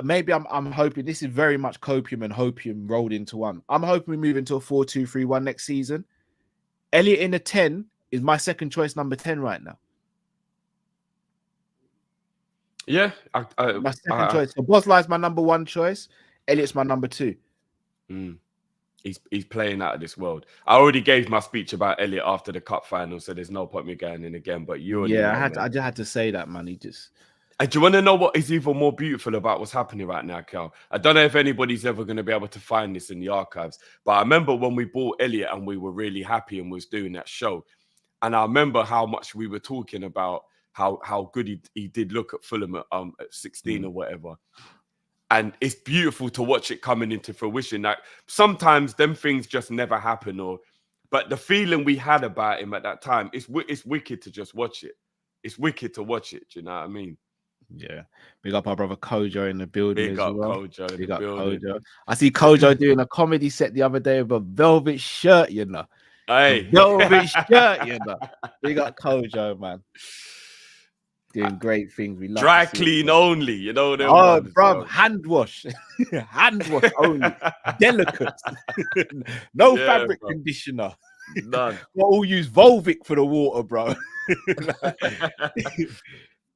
maybe I'm hoping this is very much copium and hopium rolled into one. I'm hoping we move into a 4-2-3-1 next season. Elliot in the 10 is my second choice, number 10 right now. Yeah, my second choice. So Boslai's my number 1 choice. Elliot's my number 2. He's playing out of this world. I already gave my speech about Elliot after the cup final, so there's no point me going in again. But I just had to say that, man. He just. Do you want to know what is even more beautiful about what's happening right now, Cal? I don't know if anybody's ever going to be able to find this in the archives, but I remember when we bought Elliot and we were really happy and was doing that show, and I remember how much we were talking about how good he did look at Fulham at 16 or whatever. And it's beautiful to watch it coming into fruition. Like sometimes them things just never happen, but the feeling we had about him at that time, it's wicked to just watch it. It's wicked to watch it. Do you know what I mean? Yeah. Big up our brother Kojo in the building. Big up Kojo in the building. Kojo. I see Kojo doing a comedy set the other day with a velvet shirt, you know. Hey. Velvet shirt, you know. Big up Kojo, man. Doing great things. We love dry clean only, you know. Bro, hand wash, hand wash only, delicate, no fabric conditioner. None. We'll all use Volvic for the water, bro.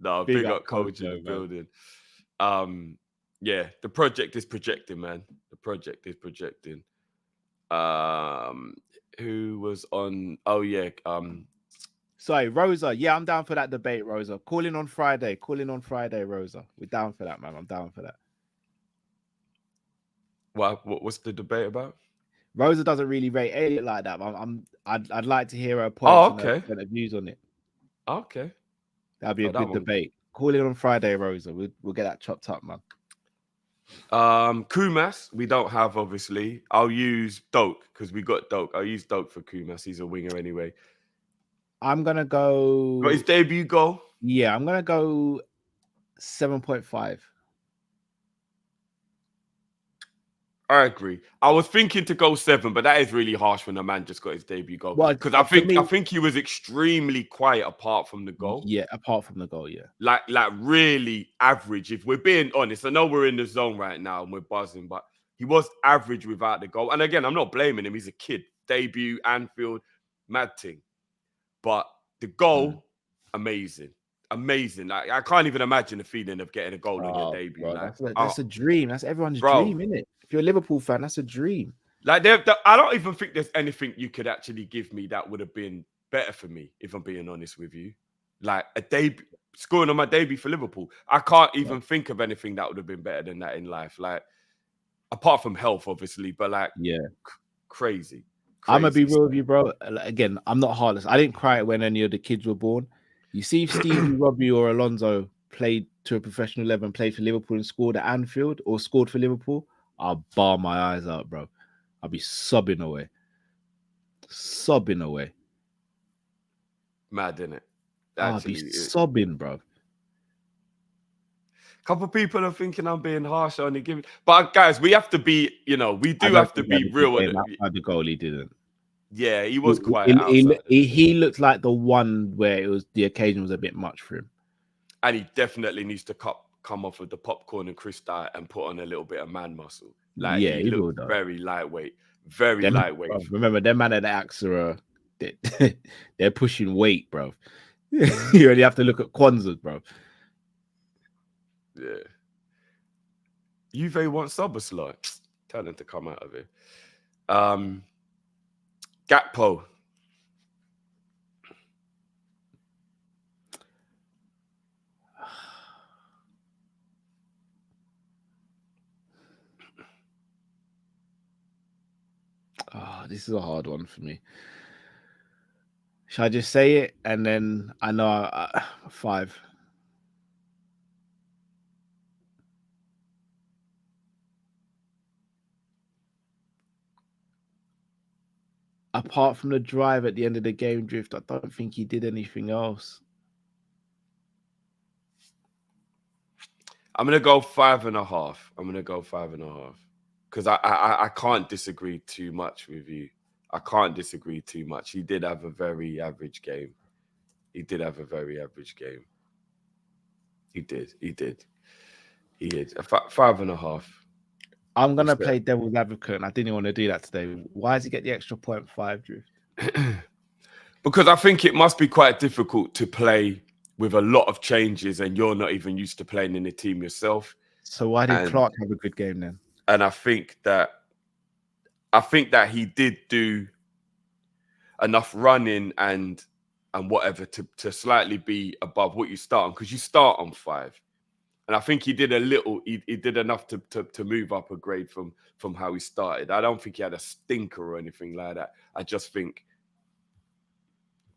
No, big up Coach in the building. Yeah, the project is projecting, man. The project is projecting. Who was on? Oh yeah, Sorry, Rosa. Yeah, I'm down for that debate, Rosa. Calling on Friday, Rosa. We're down for that, man. I'm down for that. What's the debate about? Rosa doesn't really rate Elliot like that. I'd like to hear her points and her views on it. Okay, that'd be a good debate. Calling on Friday, Rosa. We'll get that chopped up, man. Koumas, we don't have obviously. I'll use Doak because we got Doak. I'll use Doak for Koumas. He's a winger anyway. I'm gonna go. Got his debut goal? Yeah, I'm gonna go 7.5. I agree. I was thinking to go 7, but that is really harsh when a man just got his debut goal. Well, Because for me- I think he was extremely quiet apart from the goal. Yeah, apart from the goal, yeah. Like really average. If we're being honest, I know we're in the zone right now and we're buzzing, but he was average without the goal. And again, I'm not blaming him. He's a kid. Debut, Anfield, mad thing. But the goal, amazing. Amazing. Like, I can't even imagine the feeling of getting a goal on your debut. Bro, like, that's a dream. That's everyone's Bro. dream, isn't it? If you're a Liverpool fan, that's a dream. Like, I don't even think there's anything you could actually give me that would have been better for me, if I'm being honest with you. Like, a debut, scoring on my debut for Liverpool. I can't even think of anything that would have been better than that in life. Like, apart from health, obviously, but like, crazy. I'm gonna be real with you, bro. Again, I'm not heartless. I didn't cry when any of the kids were born. You see, if Stevie, Robbie, or Alonso played to a professional level and played for Liverpool and scored at Anfield or scored for Liverpool, I'll bar my eyes out, bro. I'll be sobbing away. Mad, innit? I'll be sobbing, bro. Couple people are thinking I'm being harsh on it, but guys, we have to be, we do have to be real. The goal he didn't. Yeah, he was quiet. He looked like the one where it was the occasion was a bit much for him, and he definitely needs to come off of the popcorn and crystal and put on a little bit of man muscle. Like, yeah, he looked very lightweight, lightweight. Bro, remember, them man at the AXA, they're pushing weight, bro. You only have to look at Quansah, bro. Yeah. Juve want Soboslai. Tell them to come out of it. Gakpo. Oh, this is a hard one for me. Should I just say it and then I know 5? Apart from the drive at the end of the game, Drift, I don't think he did anything else. I'm gonna go 5.5. I'm gonna go 5.5 because I can't disagree too much with you. I can't disagree too much. He did have a very average game. He did. 5.5. I'm gonna play devil's advocate, and I didn't want to do that today. Why does he get the extra 0.5, Drift? Because I think it must be quite difficult to play with a lot of changes, and you're not even used to playing in the team yourself. So why did Clark have a good game then? And I think that he did do enough running and whatever to slightly be above what you start on, because you start on 5. And I think he did he did enough to move up a grade from how he started. I don't think he had a stinker or anything like that. I just think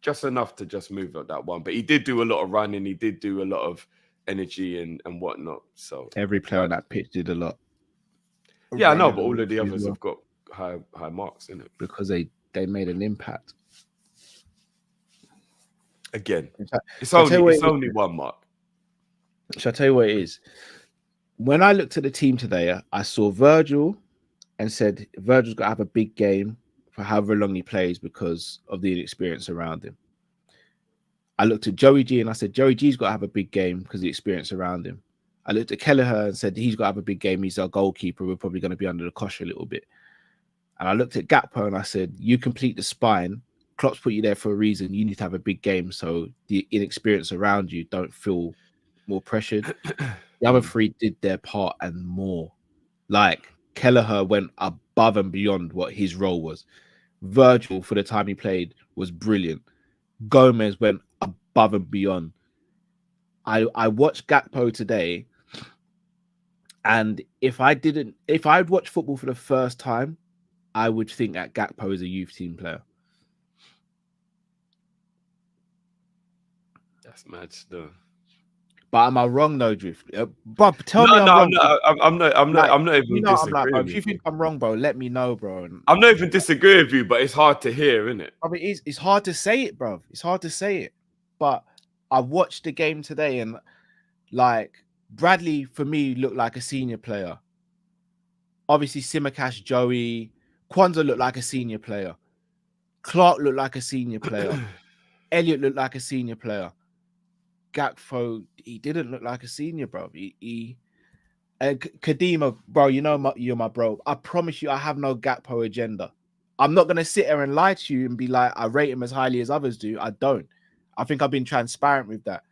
just enough to just move up that one. But he did do a lot of running. He did do a lot of energy and whatnot. So every player on that pitch did a lot. Yeah, I know, but all of the others have got high marks in it. Because they made an impact. Again, it's only 1 mark. Shall I tell you what it is? When I looked at the team today, I saw Virgil and said Virgil's got to have a big game for however long he plays because of the inexperience around him. I looked at Joey G and I said Joey G's got to have a big game because of the experience around him. I looked at Kelleher and said he's got to have a big game. He's our goalkeeper. We're probably going to be under the cosh a little bit. And I looked at Gakpo and I said, you complete the spine. Klopp's put you there for a reason. You need to have a big game so the inexperience around you don't feel more pressured. The other 3 did their part and more. Like, Kelleher went above and beyond what his role was. Virgil, for the time he played, was brilliant. Gomez went above and beyond. I watched Gakpo today, and if I'd watched football for the first time, I would think that Gakpo is a youth team player. That's mad stuff. But am I wrong, though, Drift? Bob, tell me I'm not even disagreeing. If you think I'm wrong, bro, let me know, bro. I'm not even disagreeing with you, but it's hard to hear, isn't it? I mean, it's hard to say it, bro. It's hard to say it. But I watched the game today, and like Bradley for me looked like a senior player. obviously Tsimikas, Joey, Quansah looked like a senior player. Clark looked like a senior player. Elliott looked like a senior player. Gakpo, he didn't look like a senior, bro. Kadima, bro, you know you're my bro. I promise you, I have no Gakpo agenda. I'm not gonna sit here and lie to you and be like, I rate him as highly as others do. I don't. I think I've been transparent with that.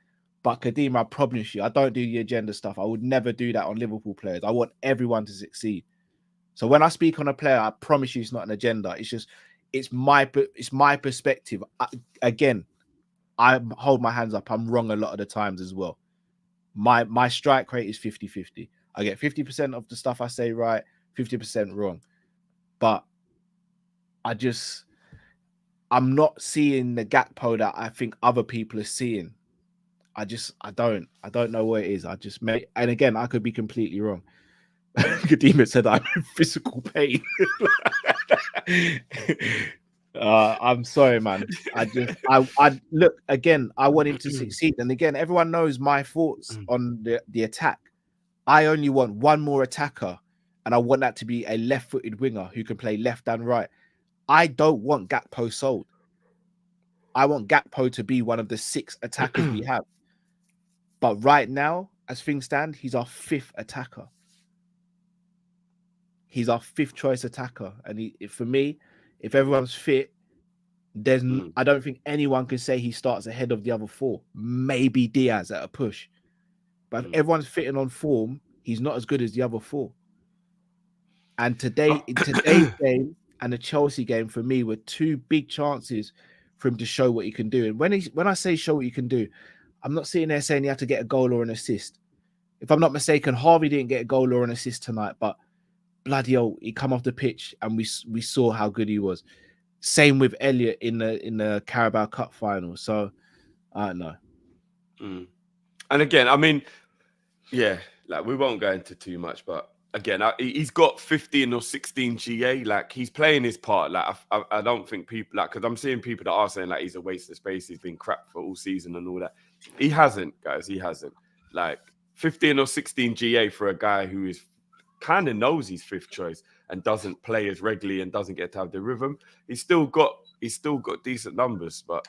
But Kadima, I promise you, I don't do the agenda stuff. I would never do that on Liverpool players. I want everyone to succeed. So when I speak on a player, I promise you, it's not an agenda. It's just, it's my perspective. Again, I hold my hands up. I'm wrong a lot of the times as well. My strike rate is 50-50. I get 50% of the stuff I say right, 50% wrong. But I'm not seeing the Gakpo that I think other people are seeing. I don't know what it is. And again, I could be completely wrong. Kadima said I'm in physical pain. I'm sorry, man. I look again. I want him to succeed, and again, everyone knows my thoughts on the attack. I only want one more attacker, and I want that to be a left-footed winger who can play left and right. I don't want Gakpo sold. I want Gakpo to be one of the 6 attackers we have. But right now, as things stand, he's our 5th attacker. He's our 5th choice attacker, and for me, if everyone's fit, I don't think anyone can say he starts ahead of the other 4. Maybe Diaz at a push. But if everyone's fitting on form, he's not as good as the other 4. And today's game and the Chelsea game for me were 2 big chances for him to show what he can do. And when I say show what you can do, I'm not sitting there saying he had to get a goal or an assist. If I'm not mistaken, Harvey didn't get a goal or an assist tonight, but bloody hell, he come off the pitch and we saw how good he was. Same with Elliott in the Carabao Cup final. So I don't know. And again, I mean, yeah, like we won't go into too much, but again, he's got 15 or 16 GA. Like he's playing his part. Like I don't think people like, because I'm seeing people that are saying like he's a waste of space. He's been crap for all season and all that. He hasn't, guys. He hasn't. Like 15 or 16 GA for a guy who is kind of knows he's 5th choice and doesn't play as regularly and doesn't get to have the rhythm. He's still got decent numbers, but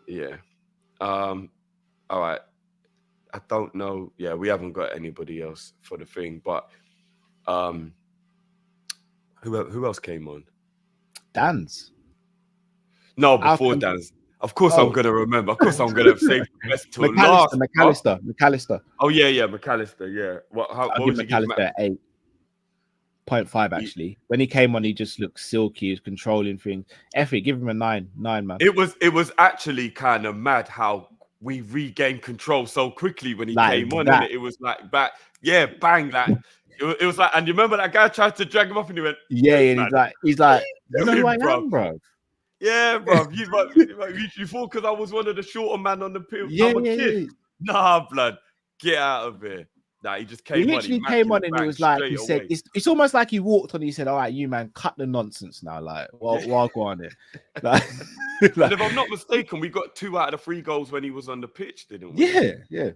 yeah. All right. I don't know. Yeah, we haven't got anybody else for the thing, but who else came on? Danns. No, before Danns. Of course, I'm gonna remember. Of course, I'm gonna save the best till last. McAllister. Oh yeah, McAllister. Yeah. What would you give McAllister? 8.5 actually. When he came on, he just looked silky. He was controlling things. Effie, give him a 9, man. It was actually kind of mad how we regained control so quickly when he came on. And it was like back, bang, like it was like. And you remember that guy tried to drag him up, and he went, and he's like, you know who I am, bro. Yeah, bro. You thought because I was one of the shorter man on the field, I'm a kid. Yeah. Nah, blood, get out of here. Nah, he just came on. He literally came on and he was like, he said, it's almost like he walked on. He said, "All right, you man, cut the nonsense now. Like, well, go on it." Like, and if I'm not mistaken, we got 2 out of the 3 goals when he was on the pitch, didn't we? Yeah.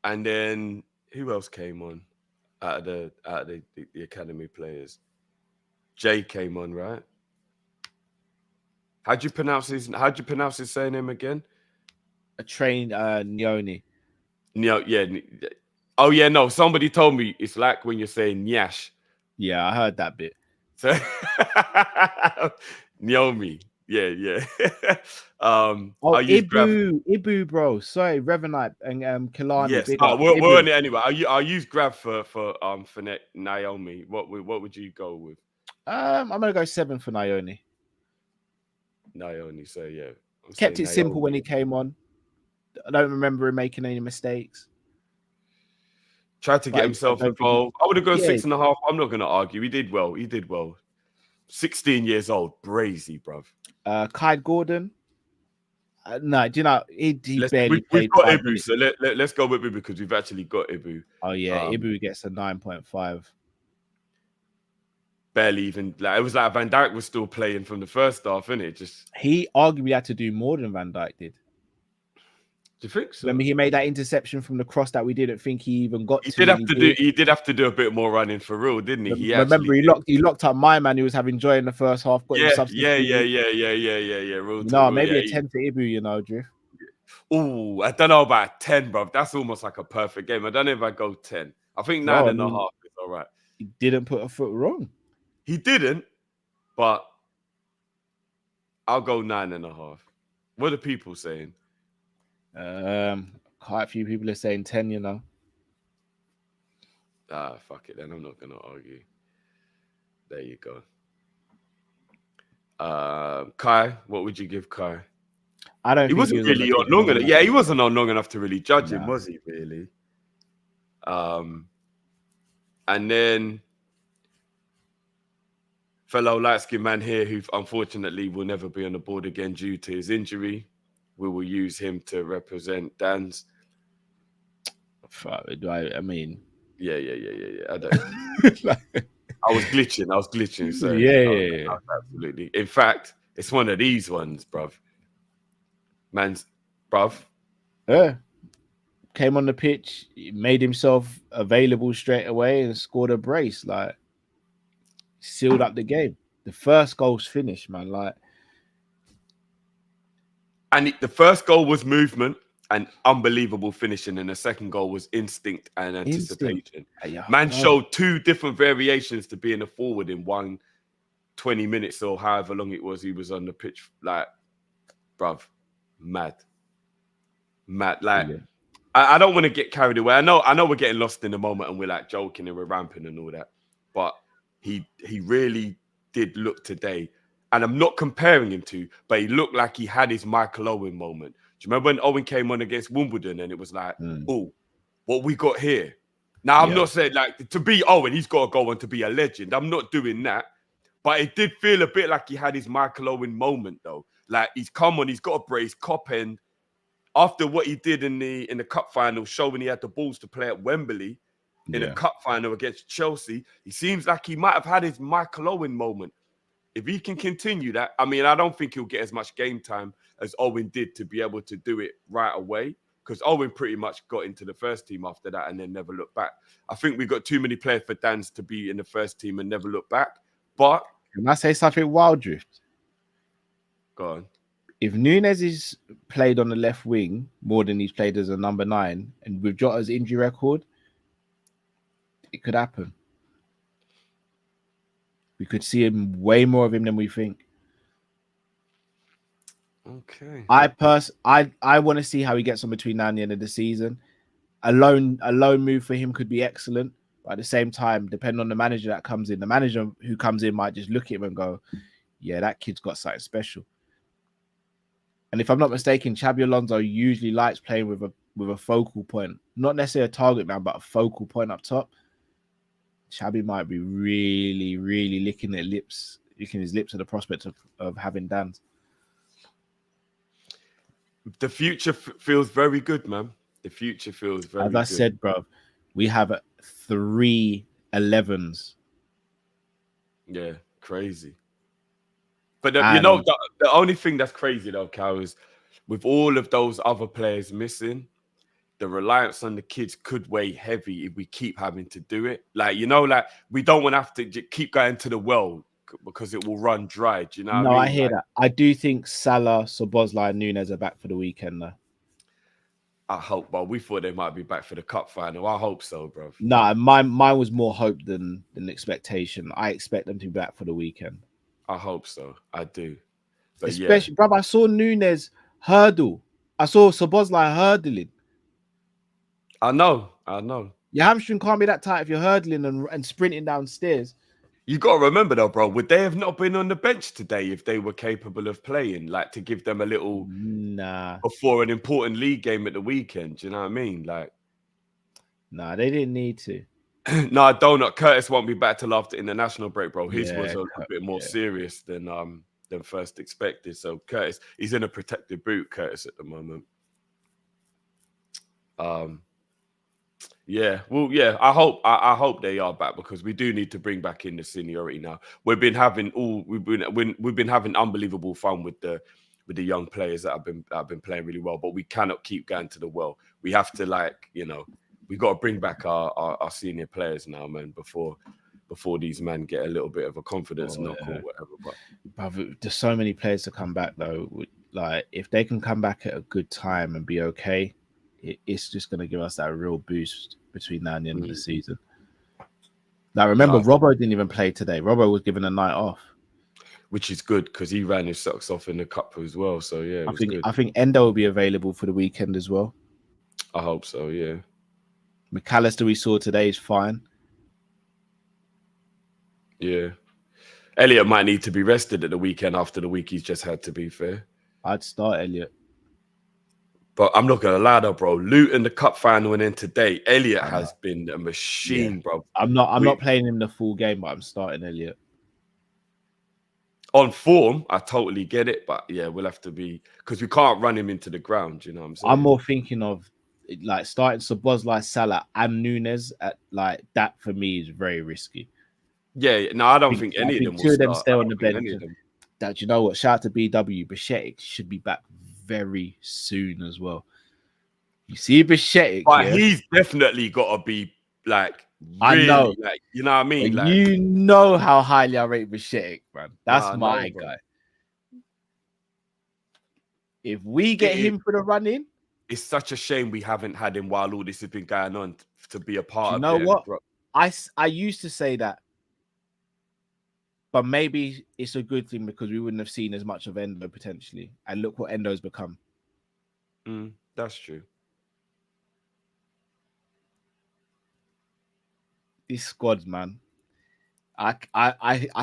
And then who else came on out of the academy players? Jay came on, right? How'd you pronounce his surname again? A trained Nyoni. Oh yeah, no. Somebody told me it's like when you're saying Nyash. Yeah, I heard that bit. So Nyomi. Yeah. Ibu, bro. Sorry, Revenite and Kilani. Yes, we're on it anyway. I'll use Grav for Naomi. What would you go with? I'm gonna go 7 for Naomi. So yeah. Kept it simple when he came on. I don't remember him making any mistakes. Tried to get himself involved. I would have gone 6.5. I'm not going to argue. He did well. 16 years old. Brazy, bruv. Kai Gordon. No, do you know, he barely played. We've got Ibu, so let's go with Ibu because we've actually got Ibu. Oh, yeah. Ibu gets a 9.5. Barely even. Like, it was like Van Dijk was still playing from the first half, innit? He arguably had to do more than Van Dijk did. Do you think so? Remember, he made that interception from the cross that we didn't think he even got He to. did have to do. He did have to do a bit more running for real, didn't he? Remember, he locked up my man. He was having joy in the first half. Got him Yeah. substituted. Real No, maybe a 10 for Ibu. You know, Drift. Oh, I don't know about 10, bro. That's almost like a perfect game. I don't know if I go 10. I think 9.5 is all right. He didn't put a foot wrong. He didn't, but I'll go 9.5. What are people saying? Quite a few people are saying 10, you know. Fuck it then. I'm not gonna argue. There you go. Kai, what would you give Kai? I don't. He wasn't really on long enough. Yeah, he wasn't on long enough to really judge him, was he? Really? And then fellow light-skinned man here, who unfortunately will never be on the board again due to his injury. We will use him to represent Danns. I mean, yeah. I don't. I was glitching. So yeah. Absolutely. In fact, it's one of these ones, bruv. Bruv. Yeah. Came on the pitch, made himself available straight away, and scored a brace. Like, sealed up the game. The first goal's finished, man. Like, and the first goal was movement and unbelievable finishing, and the second goal was instinct and anticipation. Man showed two different variations to being a forward in 20 minutes or however long it was he was on the pitch. Like, bruv, mad. Like, yeah. I don't want to get carried away. I know we're getting lost in the moment and we're like joking and we're ramping and all that, but he really did look today. And I'm not comparing him to, but he looked like he had his Michael Owen moment. Do you remember when Owen came on against Wimbledon and it was like, oh, what we got here? Now, I'm not saying like to be Owen, he's got to go on to be a legend. I'm not doing that. But it did feel a bit like he had his Michael Owen moment, though. Like, he's come on, he's got a brace, Kop, and after what he did in the cup final, showing he had the balls to play at Wembley in a cup final against Chelsea, he seems like he might have had his Michael Owen moment. If he can continue that, I mean, I don't think he'll get as much game time as Owen did to be able to do it right away, because Owen pretty much got into the first team after that and then never looked back. I think we got too many players for Danns to be in the first team and never look back. But can I say something wild, Drift? Go on. If Núñez is played on the left wing more than he's played as a number 9, and with Jota's injury record, it could happen. We could see him way more of him than we think. Okay. I want to see how he gets on between now and the end of the season. A loan move for him could be excellent, but at the same time, depending on the manager that comes in, the manager who comes in might just look at him and go, "Yeah, that kid's got something special." And if I'm not mistaken, Xabi Alonso usually likes playing with a focal point, not necessarily a target man, but a focal point up top. Xabi might be really, really licking his lips at the prospect of having Danns. The future feels very good, man. The future feels very good. As I said, bro, we have 3 11s. Yeah, crazy. But the only thing that's crazy though, Cal, is with all of those other players missing, the reliance on the kids could weigh heavy if we keep having to do it. Like, like we don't want to have to keep going to the well because it will run dry. Do you know what I mean? I hear that. I do think Salah, Szoboszlai, and Núñez are back for the weekend, though. I hope, but we thought they might be back for the cup final. I hope so, bro. No, mine was more hope than expectation. I expect them to be back for the weekend. I hope so. I do. But especially, bro, I saw Núñez hurdle. I saw Szoboszlai hurdling. I know. Your hamstring can't be that tight if you're hurdling and sprinting downstairs. You got to remember though, bro, would they have not been on the bench today if they were capable of playing, like to give them a little before an important league game at the weekend? Do you know what I mean? Like, nah, they didn't need to. No, Donut. Curtis won't be back till after international break, bro. His was a bit more serious than first expected. So Curtis, he's in a protected boot, Curtis, at the moment. I hope they are back, because we do need to bring back in the seniority now. We've been having unbelievable fun with the with the young players that have been playing really well. But we cannot keep going to the well. We have to, like, you know, we got to bring back our senior players now, man, before these men get a little bit of a confidence knock or whatever. But there's so many players to come back though. Like, if they can come back at a good time and be okay, it's just going to give us that real boost between now and the end of the season. Now, remember, Robbo didn't even play today. Robbo was given a night off, which is good because he ran his socks off in the cup as well. So yeah, I think Endo will be available for the weekend as well. I hope so. Yeah, McAllister we saw today is fine. Yeah, Elliott might need to be rested at the weekend after the week he's just had. To be fair, I'd start Elliott. But I'm not gonna lie though, bro. Luton, the cup final, and then today, Elliott has been a machine, bro. I'm not playing him the full game, but I'm starting Elliott. On form, I totally get it, but yeah, we'll have to be, because we can't run him into the ground. You know what I'm saying? I'm more thinking of like starting Szoboszlai, Salah, and Nunes at like that. For me, is very risky. Yeah, no, I don't think any of them. Two of them stay on the bench. That, you know what? Shout out to BW. Bichetic should be back very soon as well. You see Bichetic, but he's definitely got to be like, really, I know, like, you know what I mean? Like, like, you know how highly I rate Bichetic, man. That's my guy. If we get him for the run-in, it's such a shame we haven't had him while all this has been going on to be a part of it. You know what? I used to say that, but maybe it's a good thing because we wouldn't have seen as much of Endo potentially. And look what Endo's become. That's true. These squads, man. I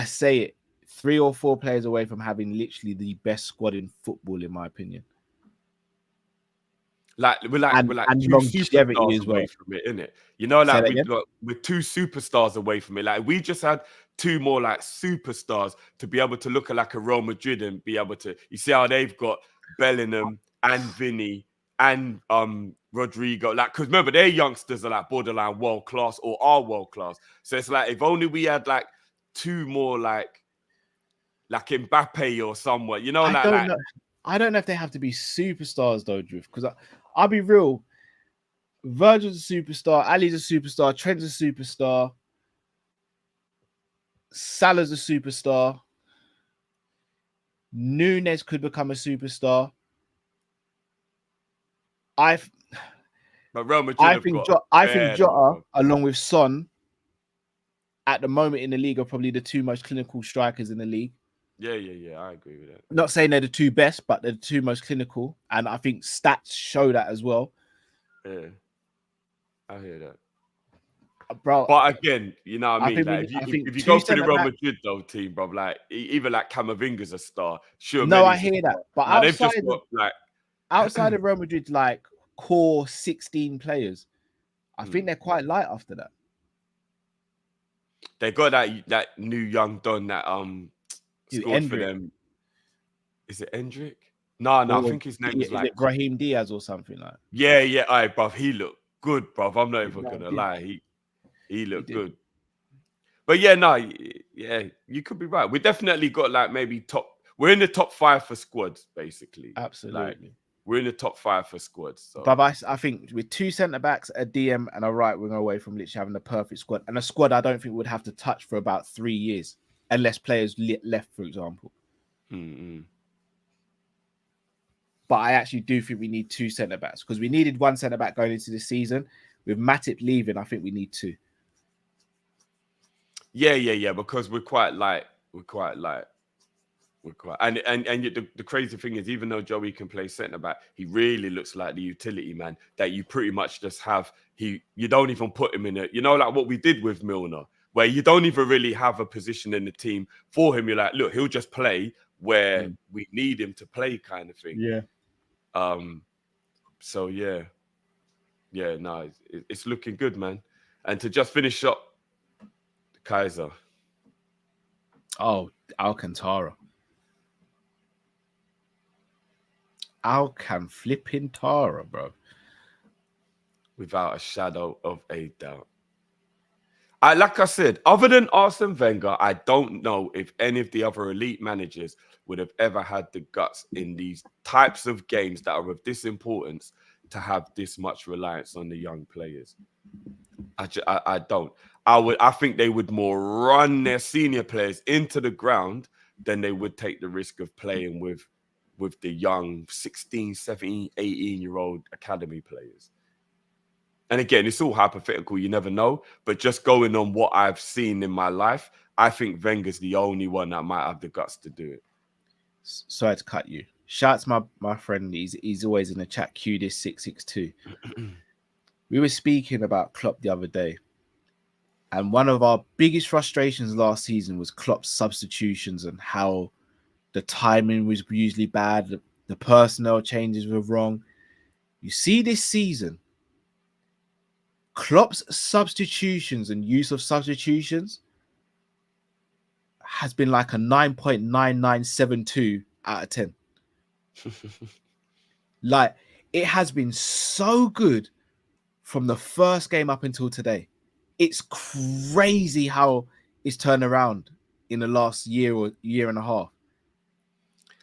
say it. 3 or 4 players away from having literally the best squad in football, in my opinion. Like we're like two superstars away from it, innit? You know, like we're 2 superstars away from it. Like we just had 2 more like superstars to be able to look at like a Real Madrid and be able to. You see how they've got Bellingham and Vinny and Rodrigo. Like, because remember, their youngsters are like borderline world class or are world class. So it's like if only we had like 2 more like Mbappe or someone. You know, I don't know if they have to be superstars though, Drift. Because I'll be real. Virgil's a superstar. Ali's a superstar. Trent's a superstar. Salah's a superstar. Nunes could become a superstar. I think Jota, along with Son, at the moment in the league, are probably the 2 most clinical strikers in the league. Yeah. I agree with that. Not saying they're the 2 best, but they're the 2 most clinical, and I think stats show that as well. Yeah, I hear that, bro. But again, you know what I mean. Like, if you go to the Real Madrid though team, bro, like even like Camavinga's a star. Sure, no, I hear that. But outside of Real Madrid, like core 16 players, I think they're quite light after that. They got that new young don that scored for them. Is it Endrick? No, I think his name is like Brahim Diaz or something like. Yeah. Alright, bruv. He looked good, bruv. I'm not even gonna lie. He looked good. But yeah, you could be right. We definitely got like maybe we're in the top 5 for squads, basically. Absolutely. Like, we're in the top 5 for squads. So. But I think with 2 centre-backs, a DM and a right winger away from literally having the perfect squad. And a squad I don't think would have to touch for about 3 years. Unless players left, for example. But I actually do think we need 2 centre-backs. Because we needed 1 centre-back going into the season. With Matip leaving, I think we need 2. Yeah. Because we're quite light. And the crazy thing is, even though Joey can play centre back, he really looks like the utility man that you pretty much just have. You don't even put him in it. You know, like what we did with Milner, where you don't even really have a position in the team for him. You're like, look, he'll just play where we need him to play, kind of thing. Yeah. So yeah. No, it's looking good, man. And to just finish up, Kaiser. Oh, Alcantara. Alcan flipping Tara, bro. Without a shadow of a doubt. Like I said, other than Arsene Wenger, I don't know if any of the other elite managers would have ever had the guts in these types of games that are of this importance to have this much reliance on the young players. I don't. I think they would more run their senior players into the ground than they would take the risk of playing with the young 16, 17, 18-year-old academy players. And again, it's all hypothetical. You never know. But just going on what I've seen in my life, I think Wenger's the only one that might have the guts to do it. Sorry to cut you. Shouts my friend. He's always in the chat. Q this 662. We were speaking about Klopp the other day. And one of our biggest frustrations last season was Klopp's substitutions and how the timing was usually bad. The personnel changes were wrong. You see this season, Klopp's substitutions and use of substitutions has been like a 9.9972 out of 10. Like, it has been so good from the first game up until today. It's crazy how it's turned around in the last year or year and a half.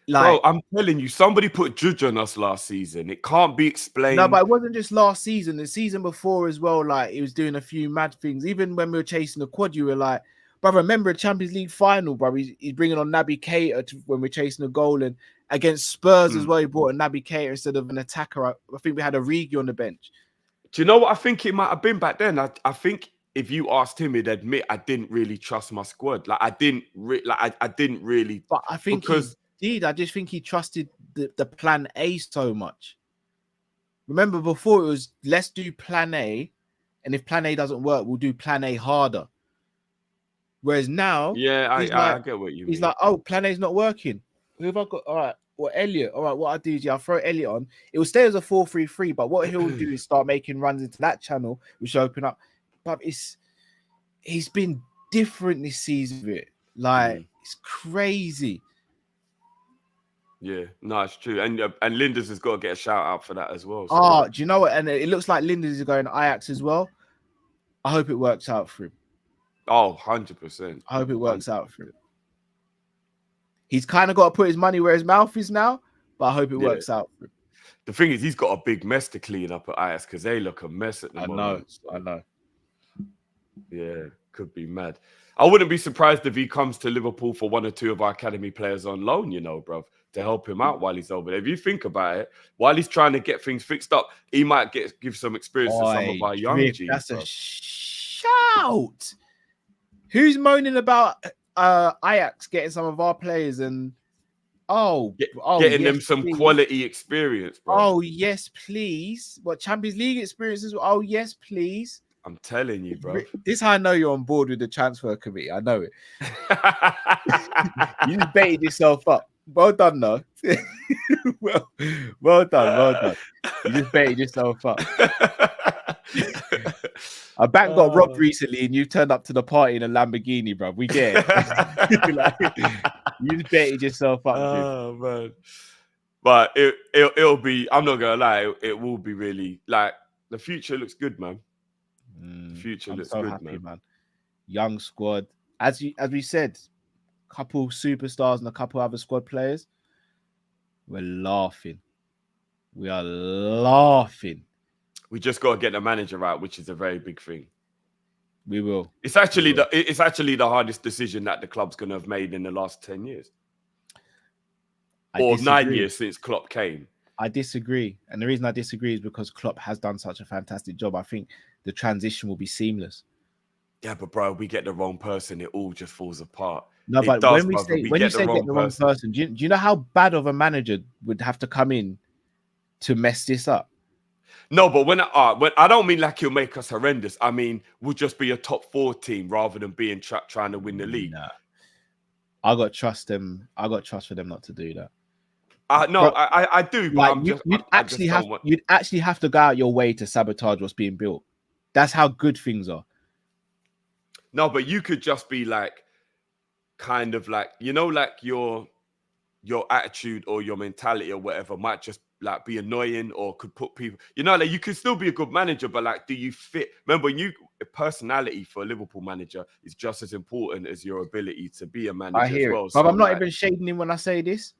Like, bro, I'm telling you, somebody put judge on us last season. It can't be explained. No, but it wasn't just last season. The season before as well, like, he was doing a few mad things. Even when we were chasing the quad, you were like, brother, remember a Champions League final, bro? He's bringing on Naby Keita when we're chasing a goal. And against Spurs as well, he brought a Naby Keita instead of an attacker. I think we had a Origi on the bench. Do you know what I think it might have been back then? I think if you asked him, he'd admit I didn't really trust my squad. Like, I didn't really. But I think because I just think he trusted the plan A so much. Remember before it was, let's do plan A, and if plan A doesn't work, we'll do plan A harder. Whereas now, I get what you mean. He's like, oh, plan A's not working. Who have I got? All right, well, Elliott. All right, what I do is I'll throw Elliott on. It will stay as a 4-3-3, but what he'll do is start making runs into that channel, which will open up. But he's been different this season with it. Like, it's crazy. Yeah, no, it's true. And Linders has got to get a shout out for that as well. So. Oh, do you know what? And it looks like Linders is going to Ajax as well. I hope it works out for him. Oh, 100%. I hope it works out for him. He's kind of got to put his money where his mouth is now, but I hope it works out for him. The thing is, he's got a big mess to clean up at Ajax because they look a mess at the moment. I know. Yeah, could be mad. I wouldn't be surprised if he comes to Liverpool for one or two of our academy players on loan, you know, bro, to help him out while he's over there. If you think about it, while he's trying to get things fixed up, he might give some experience to some of our young G's. That's a shout. Who's moaning about Ajax getting some of our players and getting them some quality experience, bro? Oh, yes, please. What, Champions League experiences? Oh, yes, please. I'm telling you, bro. This is how I know you're on board with the transfer committee. I know it. You just baited yourself up. Well done, though. well done. You just baited yourself up. A bank got robbed recently, and you turned up to the party in a Lamborghini, bro. We get it. You just baited yourself up. Oh, man. But it'll be. I'm not gonna lie. It will be really like the future looks good, man. The future looks so good, happy, man. Young squad, as we said, couple superstars and a couple other squad players. We're laughing. We are laughing. We just got to get the manager right, which is a very big thing. We will. It's actually the hardest decision that the club's going to have made in the last 10 years. Or 9 years since Klopp came. I disagree. And the reason I disagree is because Klopp has done such a fantastic job. I think the transition will be seamless. Yeah, but bro, we get the wrong person, it all just falls apart. No, but when you say get the wrong person, do you know how bad of a manager would have to come in to mess this up? No, but when I don't mean like he'll make us horrendous. I mean, we'll just be a top 4 team rather than being trying to win the league. Nah. I got trust them. I got trust for them not to do that. No, I do. But like, you'd actually have to go out your way to sabotage what's being built. That's how good things are. No, but you could just be like, kind of like, you know, like your attitude or your mentality or whatever might just like be annoying or could put people, you know, like you could still be a good manager, but like, do you fit? Remember personality for a Liverpool manager is just as important as your ability to be a manager I hear as well. it. But So, I'm not like, even shading him when I say this.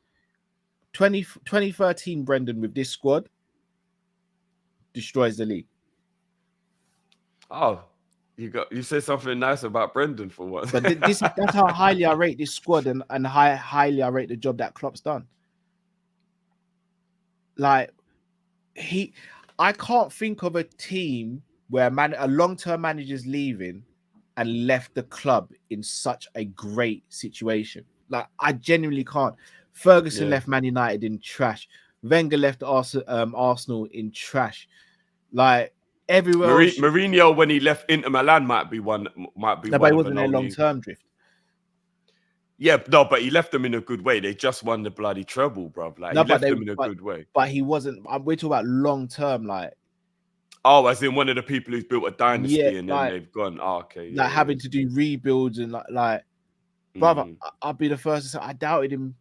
2013, Brendan, with this squad, destroys the league. oh, you said something nice about Brendan for once. But that's how highly I rate this squad and highly I rate the job that Klopp's done. Like, I can't think of a team where a long-term manager's leaving and left the club in such a great situation. Like, I genuinely can't. Ferguson left Man United in trash. Wenger left Arsenal in trash. Like, everywhere else. Mourinho, when he left Inter Milan, might be No, one. but it wasn't a long-term drift. Yeah, no, but he left them in a good way. They just won the bloody treble, bro. Like, he left them in a good way. But he wasn't. We're talking about long-term, like. Oh, as in one of the people who's built a dynasty and then like, they've gone. Oh, okay. Like having to do rebuilds and like brother, I'll be the first to say I doubted him.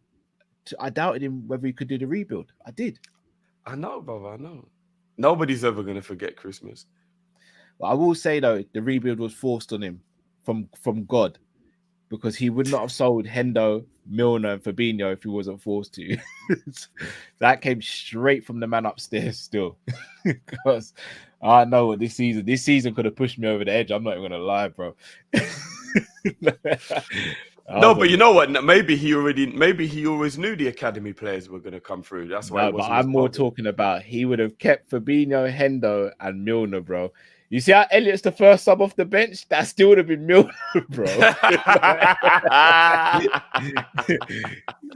I doubted him whether he could do the rebuild. I did. I know, brother. I know. Nobody's ever gonna forget Christmas. But I will say though, the rebuild was forced on him from God, because he would not have sold Hendo, Milner, and Fabinho if he wasn't forced to. That came straight from the man upstairs still. Because I know what this season could have pushed me over the edge. I'm not even gonna lie, bro. No, but you know what? Maybe he always knew the academy players were going to come through. That's why. No, but I'm more talking about he would have kept Fabinho, Hendo, and Milner, bro. You see how Elliott's the first sub off the bench? That still would have been Milner, bro. That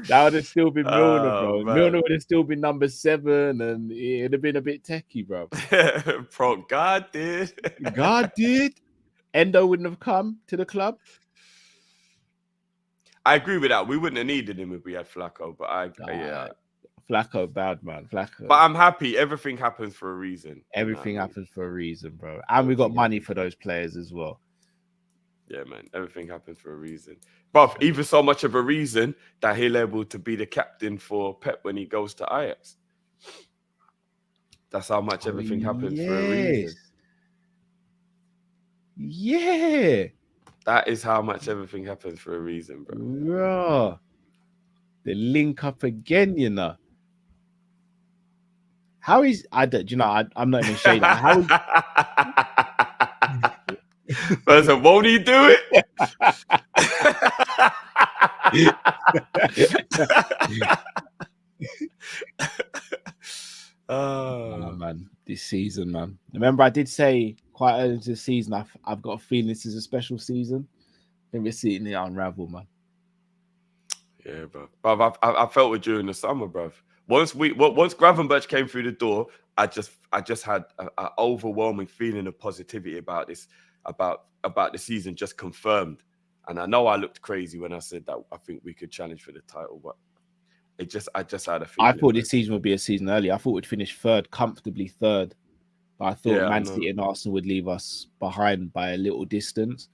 would have still been Milner, bro. Man. Milner would have still been number 7, and it would have been a bit techie, bro. Bro, God did. God did. Endo wouldn't have come to the club. I agree with that. We wouldn't have needed him if we had Flacco, but yeah. Flacco, bad man. Flacco. But I'm happy. Everything happens for a reason. Everything happens for a reason, bro. And we got money for those players as well. Yeah, man. Everything happens for a reason. But even so much of a reason that he'll able to be the captain for Pep when he goes to Ajax. That's how much everything happens for a reason. Yeah. That is how much everything happens for a reason, bro. Bro. The link up again, you know. How is I'm not even shading. How is so won't he do it? Oh man, this season, man. Remember, I did say quite early into the season, I've got a feeling this is a special season. I think we're seeing it unravel, man. Yeah, bro. I felt it during the summer, bro. Once Gravenberch came through the door, I just had an overwhelming feeling of positivity about this, about the season just confirmed. And I know I looked crazy when I said that I think we could challenge for the title, but I just had a feeling. I thought this season would be a season early. I thought we'd finish comfortably third. But I thought Man City and Arsenal would leave us behind by a little distance.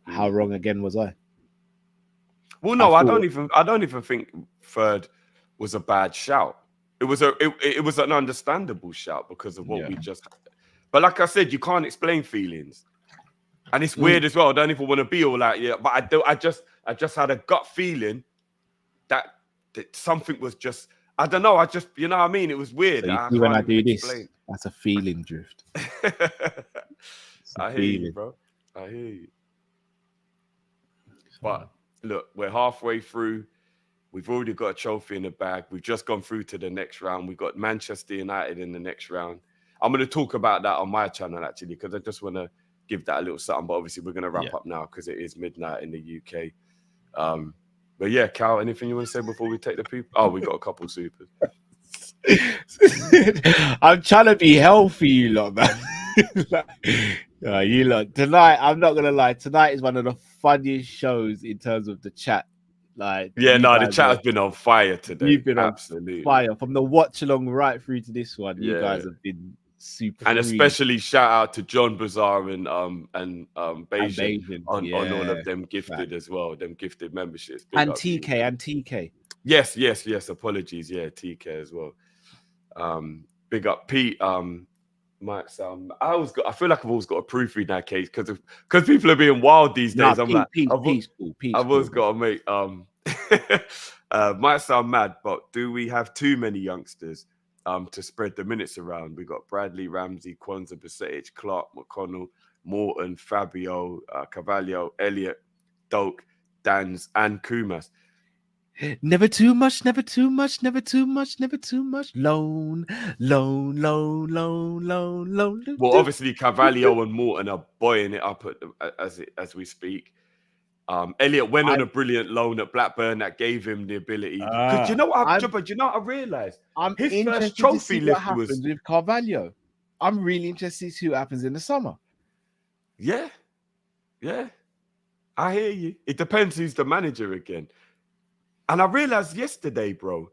How wrong again was I? Well, no, I don't even think third was a bad shout. It was an understandable shout because of what we just. But like I said, you can't explain feelings, and it's weird as well. I don't even want to be all like but I just had a gut feeling that something was just. I don't know. You know what I mean? It was weird. So when I do this, that's a feeling drift. I hear you, bro. I hear you. But look, we're halfway through. We've already got a trophy in the bag. We've just gone through to the next round. We've got Manchester United in the next round. I'm going to talk about that on my channel, actually, because I just want to give that a little something. But obviously, we're going to wrap up now because it is midnight in the UK. But yeah, Cal, anything you want to say before we take the people? Oh, we got a couple supers. I'm trying to be healthy, you lot, man. You lot. Tonight, I'm not going to lie. Tonight is one of the funniest shows in terms of the chat. Like, the chat has been on fire today. You've been absolutely on fire from the watch along right through to this one. You guys have been super. And especially shout out to John Bazaar and Bayesian on all of them gifted as well. Them gifted memberships. And TK. Yes. Apologies. Yeah, TK as well. Big up Pete. might sound. I feel like I've always got a proofread in that case because people are being wild these days. I'm like, I've always got to make might sound mad, but do we have too many youngsters to spread the minutes around? We got Bradley, Ramsey, Quansah, Bacetic, Clark, McConnell, Morton, Fabio, Carvalho, Elliott, Doak, Danns, and Koumas. Never too much, never too much, never too much, never too much. Loan. Well, obviously, Carvalho and Morton are buoying it up as we speak. Elliott went on a brilliant loan at Blackburn that gave him the ability. Because you know what I realised? His first trophy lift was with Carvalho. I'm really interested to see what happens in the summer. Yeah. I hear you. It depends who's the manager again. And I realised yesterday, bro,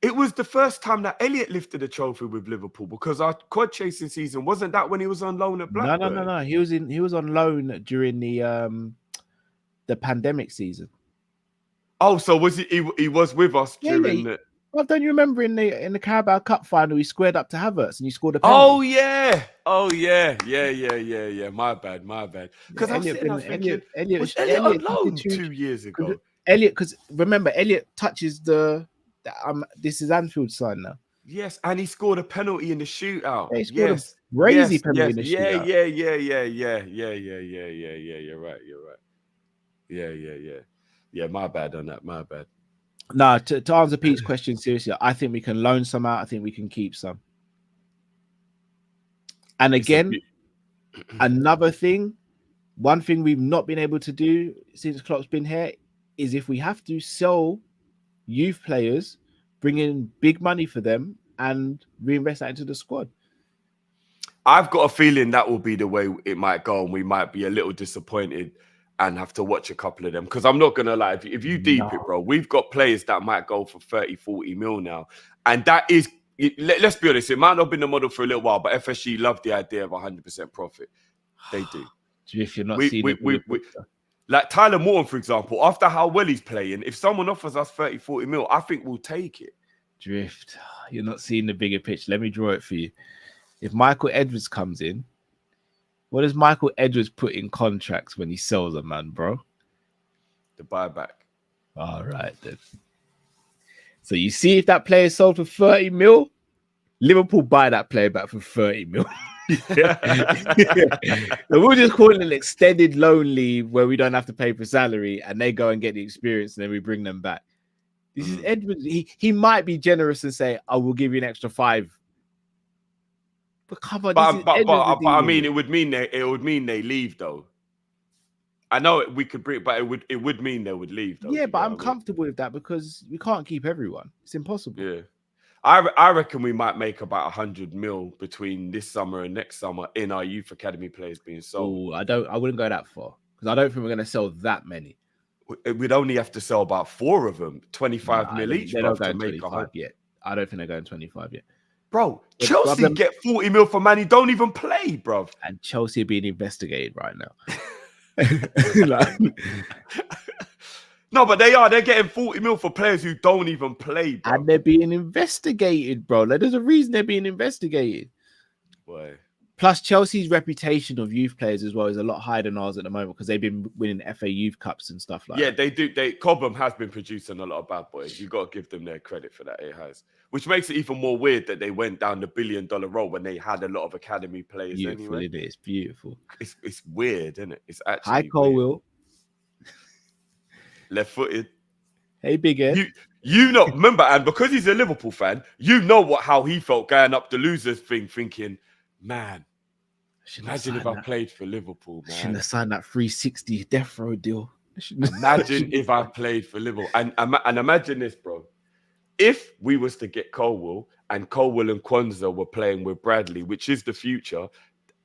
it was the first time that Elliott lifted a trophy with Liverpool because our quad chasing season wasn't that when he was on loan at Blackburn. No. He was on loan during the pandemic season. Oh, so was he was with us during the. Well, don't you remember in the Carabao Cup final he squared up to Havertz and he scored a penalty? Oh yeah. My bad. Because I'm sitting there thinking, was Elliott on loan 2 years ago? Elliott, because remember, Elliott touches this is Anfield sign now. Yes, and he scored a penalty in the shootout. Yeah, he scored a crazy penalty in the shootout. Yeah. You're right. Yeah, my bad on that. My bad. No, to answer Pete's question seriously, I think we can loan some out. I think we can keep some. And again, another thing, one thing we've not been able to do since Klopp's been here is if we have to sell youth players, bring in big money for them and reinvest that into the squad. I've got a feeling that will be the way it might go, and we might be a little disappointed and have to watch a couple of them. Because I'm not going to lie, if you deep it, bro, we've got players that might go for 30, 40 mil now. And that is, let's be honest, it might not have been the model for a little while, but FSG love the idea of 100% profit. They do. If you're not seeing like Tyler Morton, for example, after how well he's playing, if someone offers us 30, 40 mil, I think we'll take it. Drift, you're not seeing the bigger picture. Let me draw it for you. If Michael Edwards comes in, what does Michael Edwards put in contracts when he sells a man, bro? The buyback. All right, then. So you see if that player is sold for 30 mil, Liverpool buy that player back for 30 mil. So we'll just call it an extended loan leave where we don't have to pay for salary and they go and get the experience and then we bring them back. This is Edwards. He might be generous and say, I will give you an extra 5. But come on, but I mean, it would mean they leave though. I know we could bring, but it would mean they would leave though. Yeah, but I'm comfortable with that because we can't keep everyone. It's impossible. Yeah. I reckon we might make about 100 mil between this summer and next summer in our youth academy players being sold. I wouldn't go that far because I don't think we're going to sell that many. We'd only have to sell about 4 of them, 25 mil each. They're not going 25 yet. I don't think they're going 25 yet. Bro, Chelsea get 40 mil for man who don't even play, bro. And Chelsea are being investigated right now. No, but they are. They're getting 40 mil for players who don't even play, bro. And they're being investigated, bro. Like, there's a reason they're being investigated. Boy. Plus, Chelsea's reputation of youth players as well is a lot higher than ours at the moment because they've been winning FA Youth Cups and stuff like that. Yeah, they do. Cobham has been producing a lot of bad boys. You've got to give them their credit for that. It has. Which makes it even more weird that they went down the $1 billion road when they had a lot of academy players beautiful, anyway. It is beautiful. It's weird, isn't it? It's actually Hi, Colwill. Left-footed. Hey, big Ed. You know, remember, and because he's a Liverpool fan, you know how he felt going up the losers thing, thinking, man, imagine if I played for Liverpool, man. Shouldn't have signed that 360 death row deal. Imagine if I played for Liverpool. And imagine this, bro. If we was to get Colwill and Quansah were playing with Bradley, which is the future,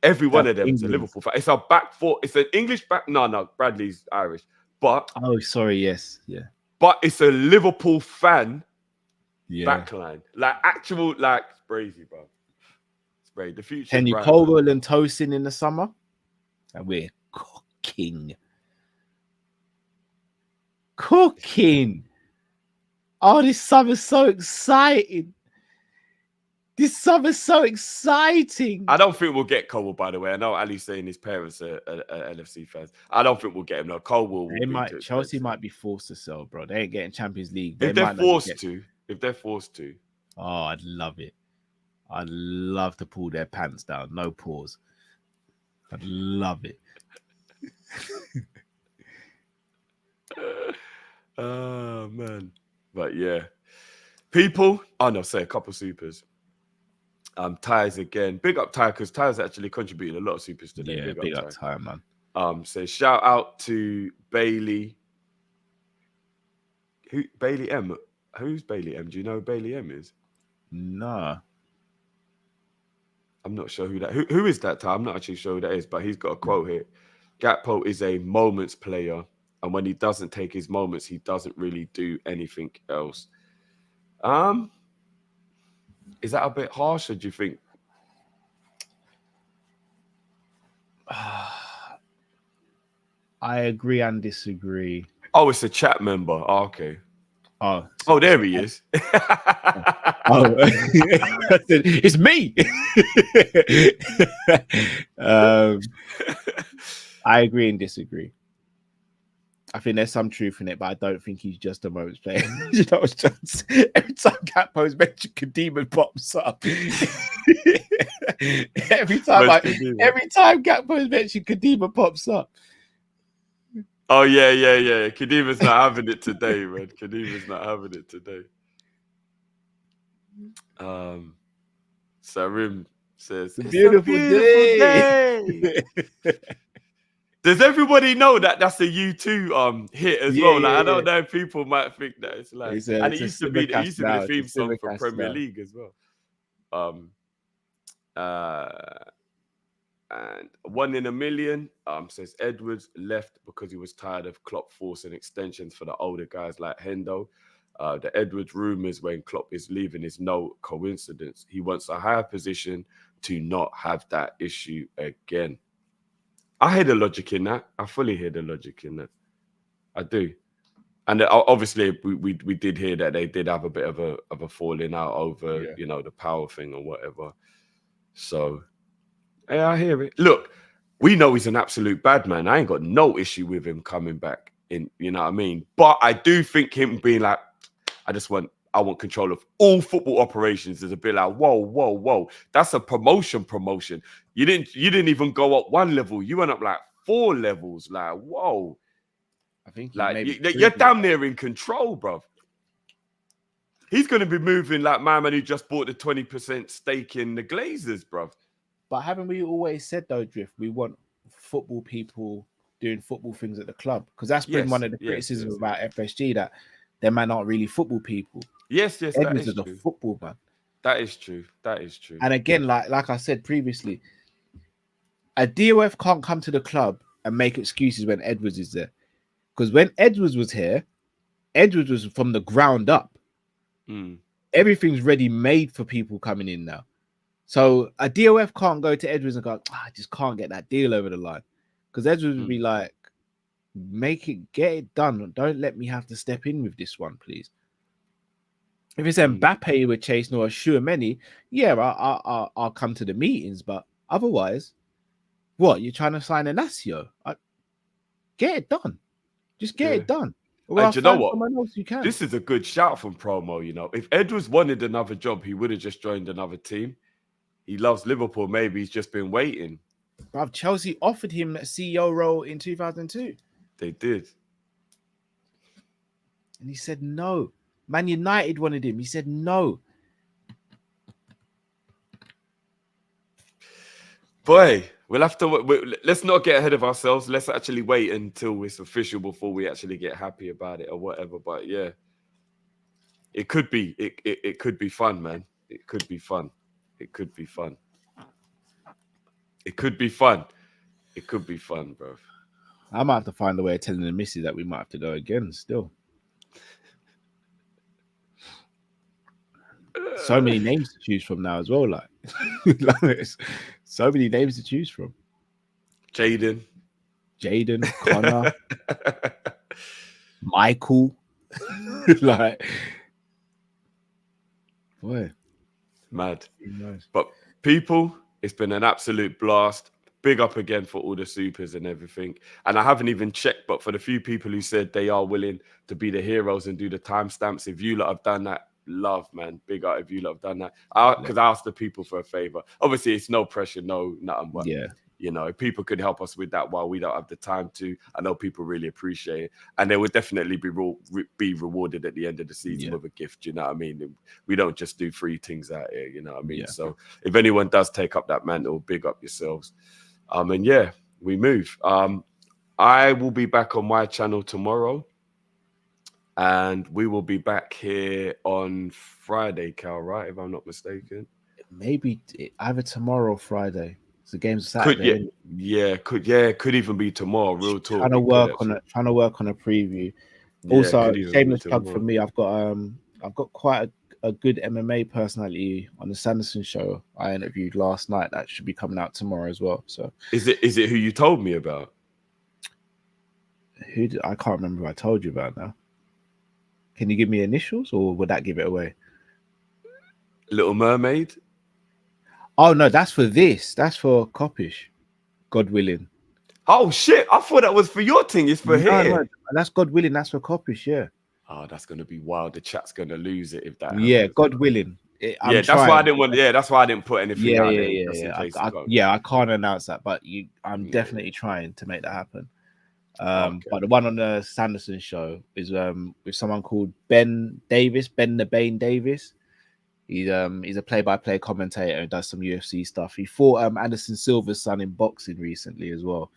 every one of them is a Liverpool fan. It's a back four. It's an English back. No, Bradley's Irish. But yes, yeah. But it's a Liverpool fan backline, like actual, like it's crazy, bro. It's crazy. The future. Can you Colwill and Tosin in the summer? And we're cooking. Oh, this summer's so exciting. This summer's so exciting. I don't think we'll get Cole, by the way. I know Ali's saying his parents are LFC fans. I don't think we'll get him. No, Cole will They be might. too Chelsea expensive. might be forced to sell, bro. They ain't getting Champions League. If they're forced to. Oh, I'd love it. I'd love to pull their pants down. No pause. I'd love it. Oh man. But yeah. People, say a couple supers. Tyres again. Big up Tyre, because Tyre's actually contributed a lot of supers today. Yeah, big up Tyre, man. So shout out to Bailey. Bailey M? Who's Bailey M? Do you know who Bailey M is? Nah. I'm not sure who is that, Ty? I'm not actually sure who that is, but he's got a quote here. Gakpo is a moments player, and when he doesn't take his moments, he doesn't really do anything else. Is that a bit harsh, or do you think? I agree and disagree. Oh, it's a chat member. Oh, okay. Oh, there he is. It's me. I agree and disagree. I think there's some truth in it, but I don't think he's just a moments player. You know, it's just every time Gakpo's mentioned, Kadima pops up. every time Gakpo's mentioned, Kadima pops up. Oh yeah. Kadima's not having it today, man. Kadima's not having it today. Sarim says, "It's a beautiful day." Does everybody know that that's a U2 hit as well? Like, I don't know if people might think that it's like, and it used to be the theme song for Premier League as well. And 1 in a million says Edwards left because he was tired of Klopp forcing extensions for the older guys like Hendo. The Edwards rumours when Klopp is leaving is no coincidence. He wants a higher position to not have that issue again. I hear the logic in that. I fully hear the logic in that. I do. And obviously, we did hear that they did have a bit of a falling out over, the power thing or whatever. So, yeah, I hear it. Look, we know he's an absolute bad man. I ain't got no issue with him coming back in, you know what I mean? But I do think him being like, I want control of all football operations is a bit like, whoa. That's a promotion. You didn't even go up 1 level. You went up like 4 levels. Like, whoa. I think like you're damn near in control, bro. He's going to be moving like my man who just bought the 20% stake in the Glazers, bro. But haven't we always said, though, Drift, we want football people doing football things at the club? Because that's been one of the criticisms about FSG, that their man aren't really football people. Yes, Edwards is a football man. That is true. And again, like I said previously, a DOF can't come to the club and make excuses when Edwards is there. Because when Edwards was here, Edwards was from the ground up. Everything's ready made for people coming in now. So a DOF can't go to Edwards and go, I just can't get that deal over the line. Because Edwards would be like, get it done. Don't let me have to step in with this one, please. If it's Mbappe you were chasing or a Tchouaméni, I'll come to the meetings. But otherwise, what? You're trying to sign a Lazio? Get it done. Just get it done. And you know what? This is a good shout from Promo, you know. If Edwards wanted another job, he would have just joined another team. He loves Liverpool. Maybe he's just been waiting. Bruv, Chelsea offered him a CEO role in 2002. They did. And he said no. Man United wanted him. He said no. Boy, we'll have to... let's not get ahead of ourselves. Let's actually wait until it's official before we actually get happy about it or whatever. But yeah, it could be. It could be fun, man. It could be fun. It could be fun. It could be fun. It could be fun, bro. I might have to find a way of telling the missus that we might have to go again still. So many names to choose from now as well. Like so many names to choose from. Jaden, Conor, Michael. Like, boy, Mad. Nice. But people, it's been an absolute blast. Big up again for all the supers and everything. And I haven't even checked, but for the few people who said they are willing to be the heroes and do the timestamps, if you lot have done that, love, man. Big up if you lot have done that. Because I asked the people for a favor. Obviously, it's no pressure, no nothing. But, you know, if people could help us with that while we don't have the time to, I know people really appreciate it. And they would definitely be rewarded at the end of the season with a gift, you know what I mean? We don't just do free things out here, you know what I mean? So if anyone does take up that mantle, big up yourselves. And yeah, we move. I will be back on my channel tomorrow. And we will be back here on Friday, Cal, right? If I'm not mistaken. Maybe either tomorrow or Friday. The game's Saturday. Could even be tomorrow. Real talk. Trying to work on a preview. Also, shameless plug for me. I've got quite a good MMA personality on the Sanderson show I interviewed last night. That should be coming out tomorrow as well. So is it who you told me about? I can't remember who I told you about now. Can you give me initials, or would that give it away? Little Mermaid. Oh no, that's for this. That's for Kop-Ish. God willing. Oh shit! I thought that was for your thing. It's for here. No, that's God willing. That's for Kop-Ish. Yeah. Oh, that's gonna be wild. The chat's gonna lose it if that. Yeah, happens. God willing. That's why I didn't want. Yeah, that's why I didn't put anything out there. I can't announce that, but I'm definitely trying to make that happen. But the one on the Sanderson show is with someone called Ben the Bane Davis. He's a play-by-play commentator and does some UFC stuff. He fought Anderson Silva's son in boxing recently as well.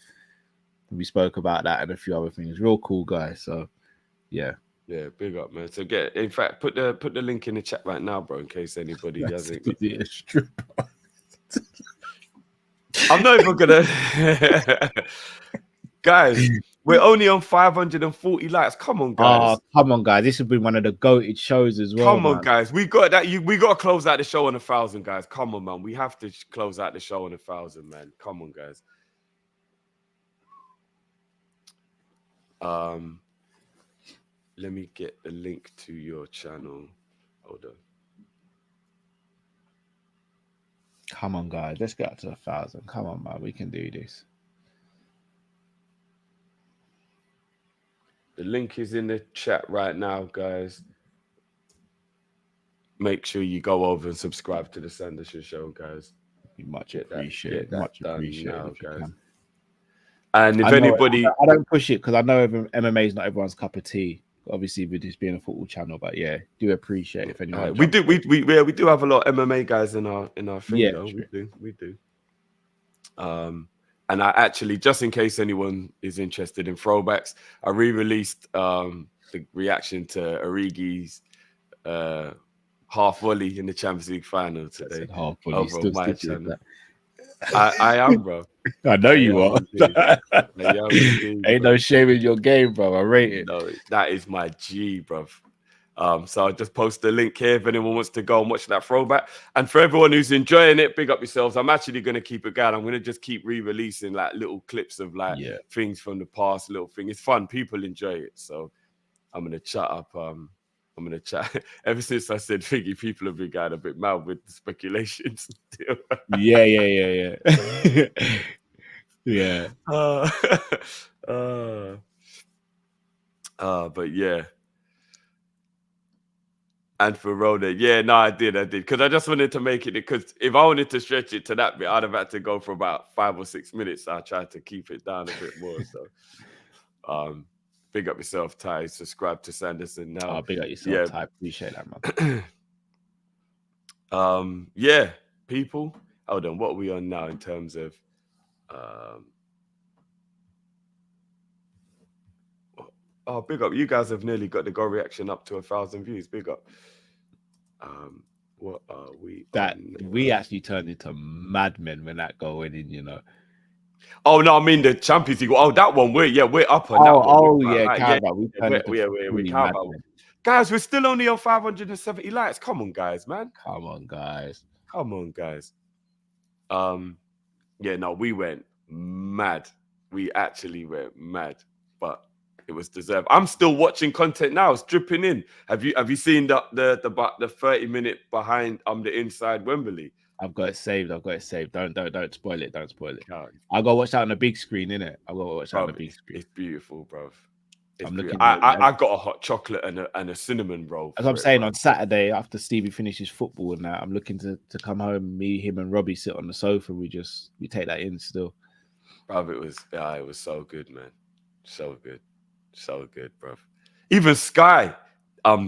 We spoke about that and a few other things. Real cool guy. So yeah, big up, man. So in fact, put the link in the chat right now, bro, in case anybody doesn't. I'm not even gonna. Guys, we're only on 540 likes. Come on, guys. Oh, come on, guys. This has been one of the goated shows as well. Come on, guys. We got that. We got to close out the show on 1,000, guys. Come on, man. We have to close out the show on 1,000, man. Come on, guys. Let me get the link to your channel. Hold on. Come on, guys. Let's get up to 1,000. Come on, man. We can do this. The link is in the chat right now, guys. Make sure you go over and subscribe to the Sanderson show, guys. Much appreciated. Much appreciated, now, guys. And if anybody, I don't push it because I know MMA is not everyone's cup of tea. Obviously, with this being a football channel, but yeah, do appreciate if anyone. We do have a lot of MMA guys in our thing. Yeah, though. We do. And I actually, just in case anyone is interested in throwbacks, I re-released the reaction to Origi's half volley in the Champions League final today. Half volley, over my channel. I am, bro. I know you are. Ain't no shame in your game, bro. I rate it. No, that is my G, bro. So I'll just post the link here if anyone wants to go and watch that throwback. And for everyone who's enjoying it, big up yourselves. I'm actually going to keep it going. I'm going to just keep re-releasing like little clips of like things from the past, little thing. It's fun. People enjoy it. So I'm going to chat up. I'm going to chat. Ever since I said Figgy, people have been going a bit mad with the speculations. Yeah. But yeah. And for Rhoda, I did. Because I just wanted to make it, because if I wanted to stretch it to that bit, I'd have had to go for about 5 or 6 minutes. So I tried to keep it down a bit more. So big up yourself, Ty. Subscribe to Sanderson now. Oh, big up yourself, Ty. Appreciate that, man. People. Hold on, what are we on now in terms of big up. You guys have nearly got the goal reaction up to 1,000 views. Big up. What are we we actually turned into madmen when that goal went in, you know. Oh no, I mean the Champions League. Oh, that one. We're up on that one. We can't. Guys, we're still only on 570 likes. Come on, guys, man. Come on, guys. We went mad. We actually went mad. But It was deserved. I'm still watching content now. It's dripping in. Have you seen the 30-minute behind the inside Wembley? I've got it saved. Don't spoil it. God. I gotta watch that on the big screen, innit? I gotta watch that on the big screen. It's beautiful, bro. I'm looking. I got a hot chocolate and a cinnamon roll. As I'm saying, on Saturday after Stevie finishes football and that, I'm looking to come home. Me, him, and Robbie sit on the sofa. We take that in still. Bro, it was so good, man. So good, bro. Even Sky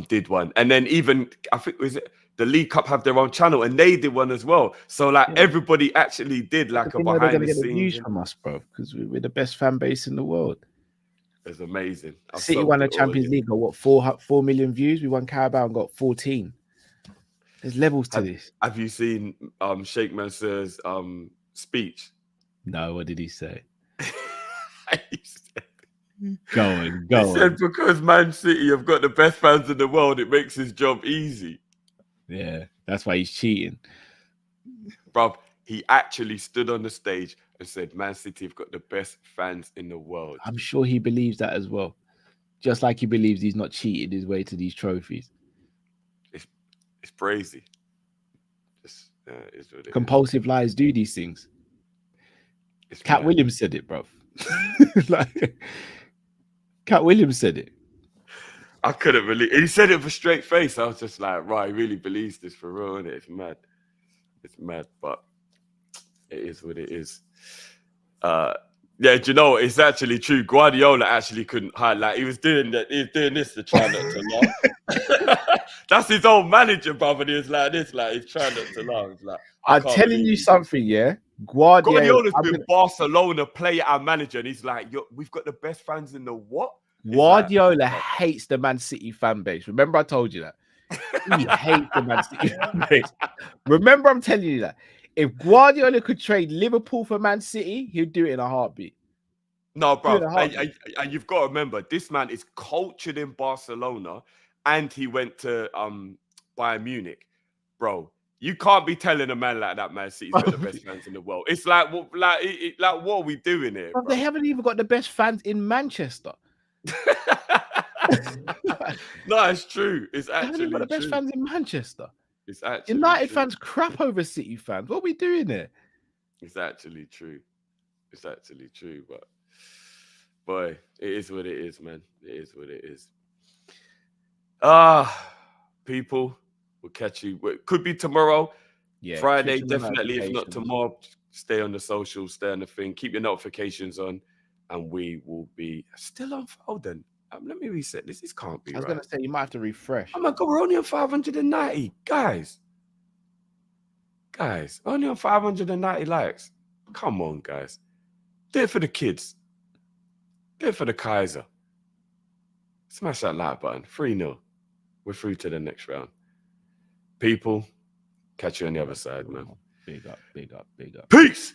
did one, and then even I think was it the League Cup have their own channel, and they did one as well. So like everybody actually did like a behind the scenes views from us, bro, because we're the best fan base in the world. It's amazing. City won the Champions League, got what 4 million views. We won Carabao and got 14. There's levels to this. Have you seen Sheikh Mansour's speech? No, what did he say? He said, Go on. He said because Man City have got the best fans in the world, it makes his job easy. Yeah, that's why he's cheating. Bruv, he actually stood on the stage and said, Man City have got the best fans in the world. I'm sure he believes that as well. Just like he believes he's not cheated his way to these trophies. It's crazy. Compulsive lies do these things. Cat Williams said it, bruv. Cat Williams said it. I couldn't believe it. He said it with a straight face. I was just like, right, he really believes this for real, isn't it? It's mad. It's mad, but it is what it is. Yeah, do you know, it's actually true. Guardiola actually couldn't highlight. He was doing that. He was doing this to try not to laugh. That's his own manager, brother. And he was like this, like he's trying not to laugh. He's like, I'm telling you something, yeah. Guardiola's been Barcelona player and manager, and he's like, we've got the best fans in the what? Guardiola hates the Man City fan base. Remember, I told you that. He hates the Man City fan base. Remember, I'm telling you that. If Guardiola could trade Liverpool for Man City, he'd do it in a heartbeat. No, bro. And you've got to remember, this man is cultured in Barcelona, and he went to Bayern Munich, bro. You can't be telling a man like that, Man City's got the best fans in the world. It's like, what are we doing here? Bro? They haven't even got the best fans in Manchester. No, it's true. It's actually got the best fans in Manchester. It's actually United true. fans crap over City fans. What are we doing here? It's actually true. It's actually true, but boy, it is what it is, man. It is what it is. People, we'll catch you. It could be tomorrow. Yeah, Friday, definitely. If not tomorrow, stay on the socials, stay on the thing, keep your notifications on, and we will be still on Foden. Let me reset this. This can't be right. I was going to say, you might have to refresh. Oh my God, we're only on 590. Guys, only on 590 likes. Come on, guys. Do it for the kids. Do it for the Kaiser. Smash that like button. 3-0. We're through to the next round. People, catch you on the other side, man. Big up. Peace.